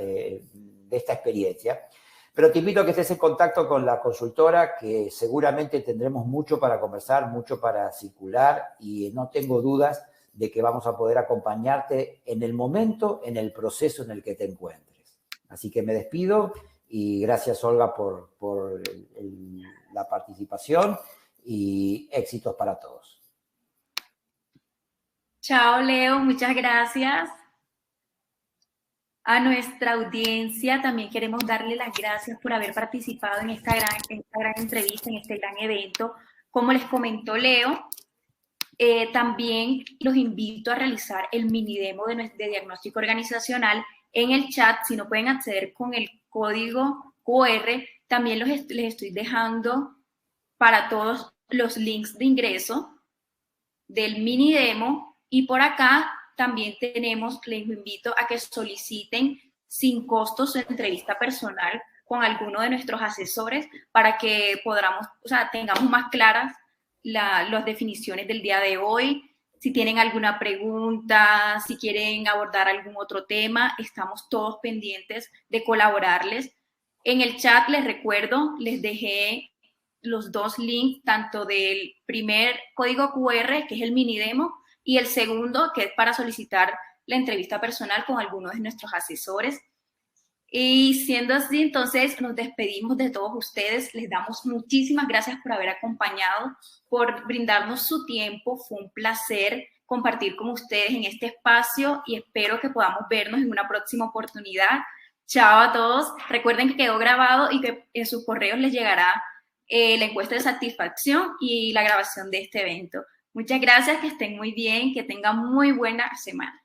experiencia. Pero te invito a que estés en contacto con la consultora, que seguramente tendremos mucho para conversar, mucho para circular, y no tengo dudas de que vamos a poder acompañarte en el momento, en el proceso en el que te encuentres. Así que me despido y gracias, Olga, por la participación y éxitos para todos. Chao, Leo, muchas gracias. A nuestra audiencia también queremos darle las gracias por haber participado en esta gran entrevista, en este gran evento. Como les comentó Leo, también los invito a realizar el mini demo de diagnóstico organizacional en el chat. Si no pueden acceder con el código QR, también les estoy dejando para todos los links de ingreso del mini demo. Y por acá también les invito a que soliciten sin costo su entrevista personal con alguno de nuestros asesores para que tengamos más claras las definiciones del día de hoy. Si tienen alguna pregunta, si quieren abordar algún otro tema, estamos todos pendientes de colaborarles. En el chat, les recuerdo, les dejé los dos links, tanto del primer código QR, que es el mini demo, y el segundo, que es para solicitar la entrevista personal con alguno de nuestros asesores. Y siendo así, entonces nos despedimos de todos ustedes. Les damos muchísimas gracias por haber acompañado, por brindarnos su tiempo. Fue un placer compartir con ustedes en este espacio y espero que podamos vernos en una próxima oportunidad. Chao a todos. Recuerden que quedó grabado y que en sus correos les llegará la encuesta de satisfacción y la grabación de este evento. Muchas gracias, que estén muy bien, que tengan muy buena semana.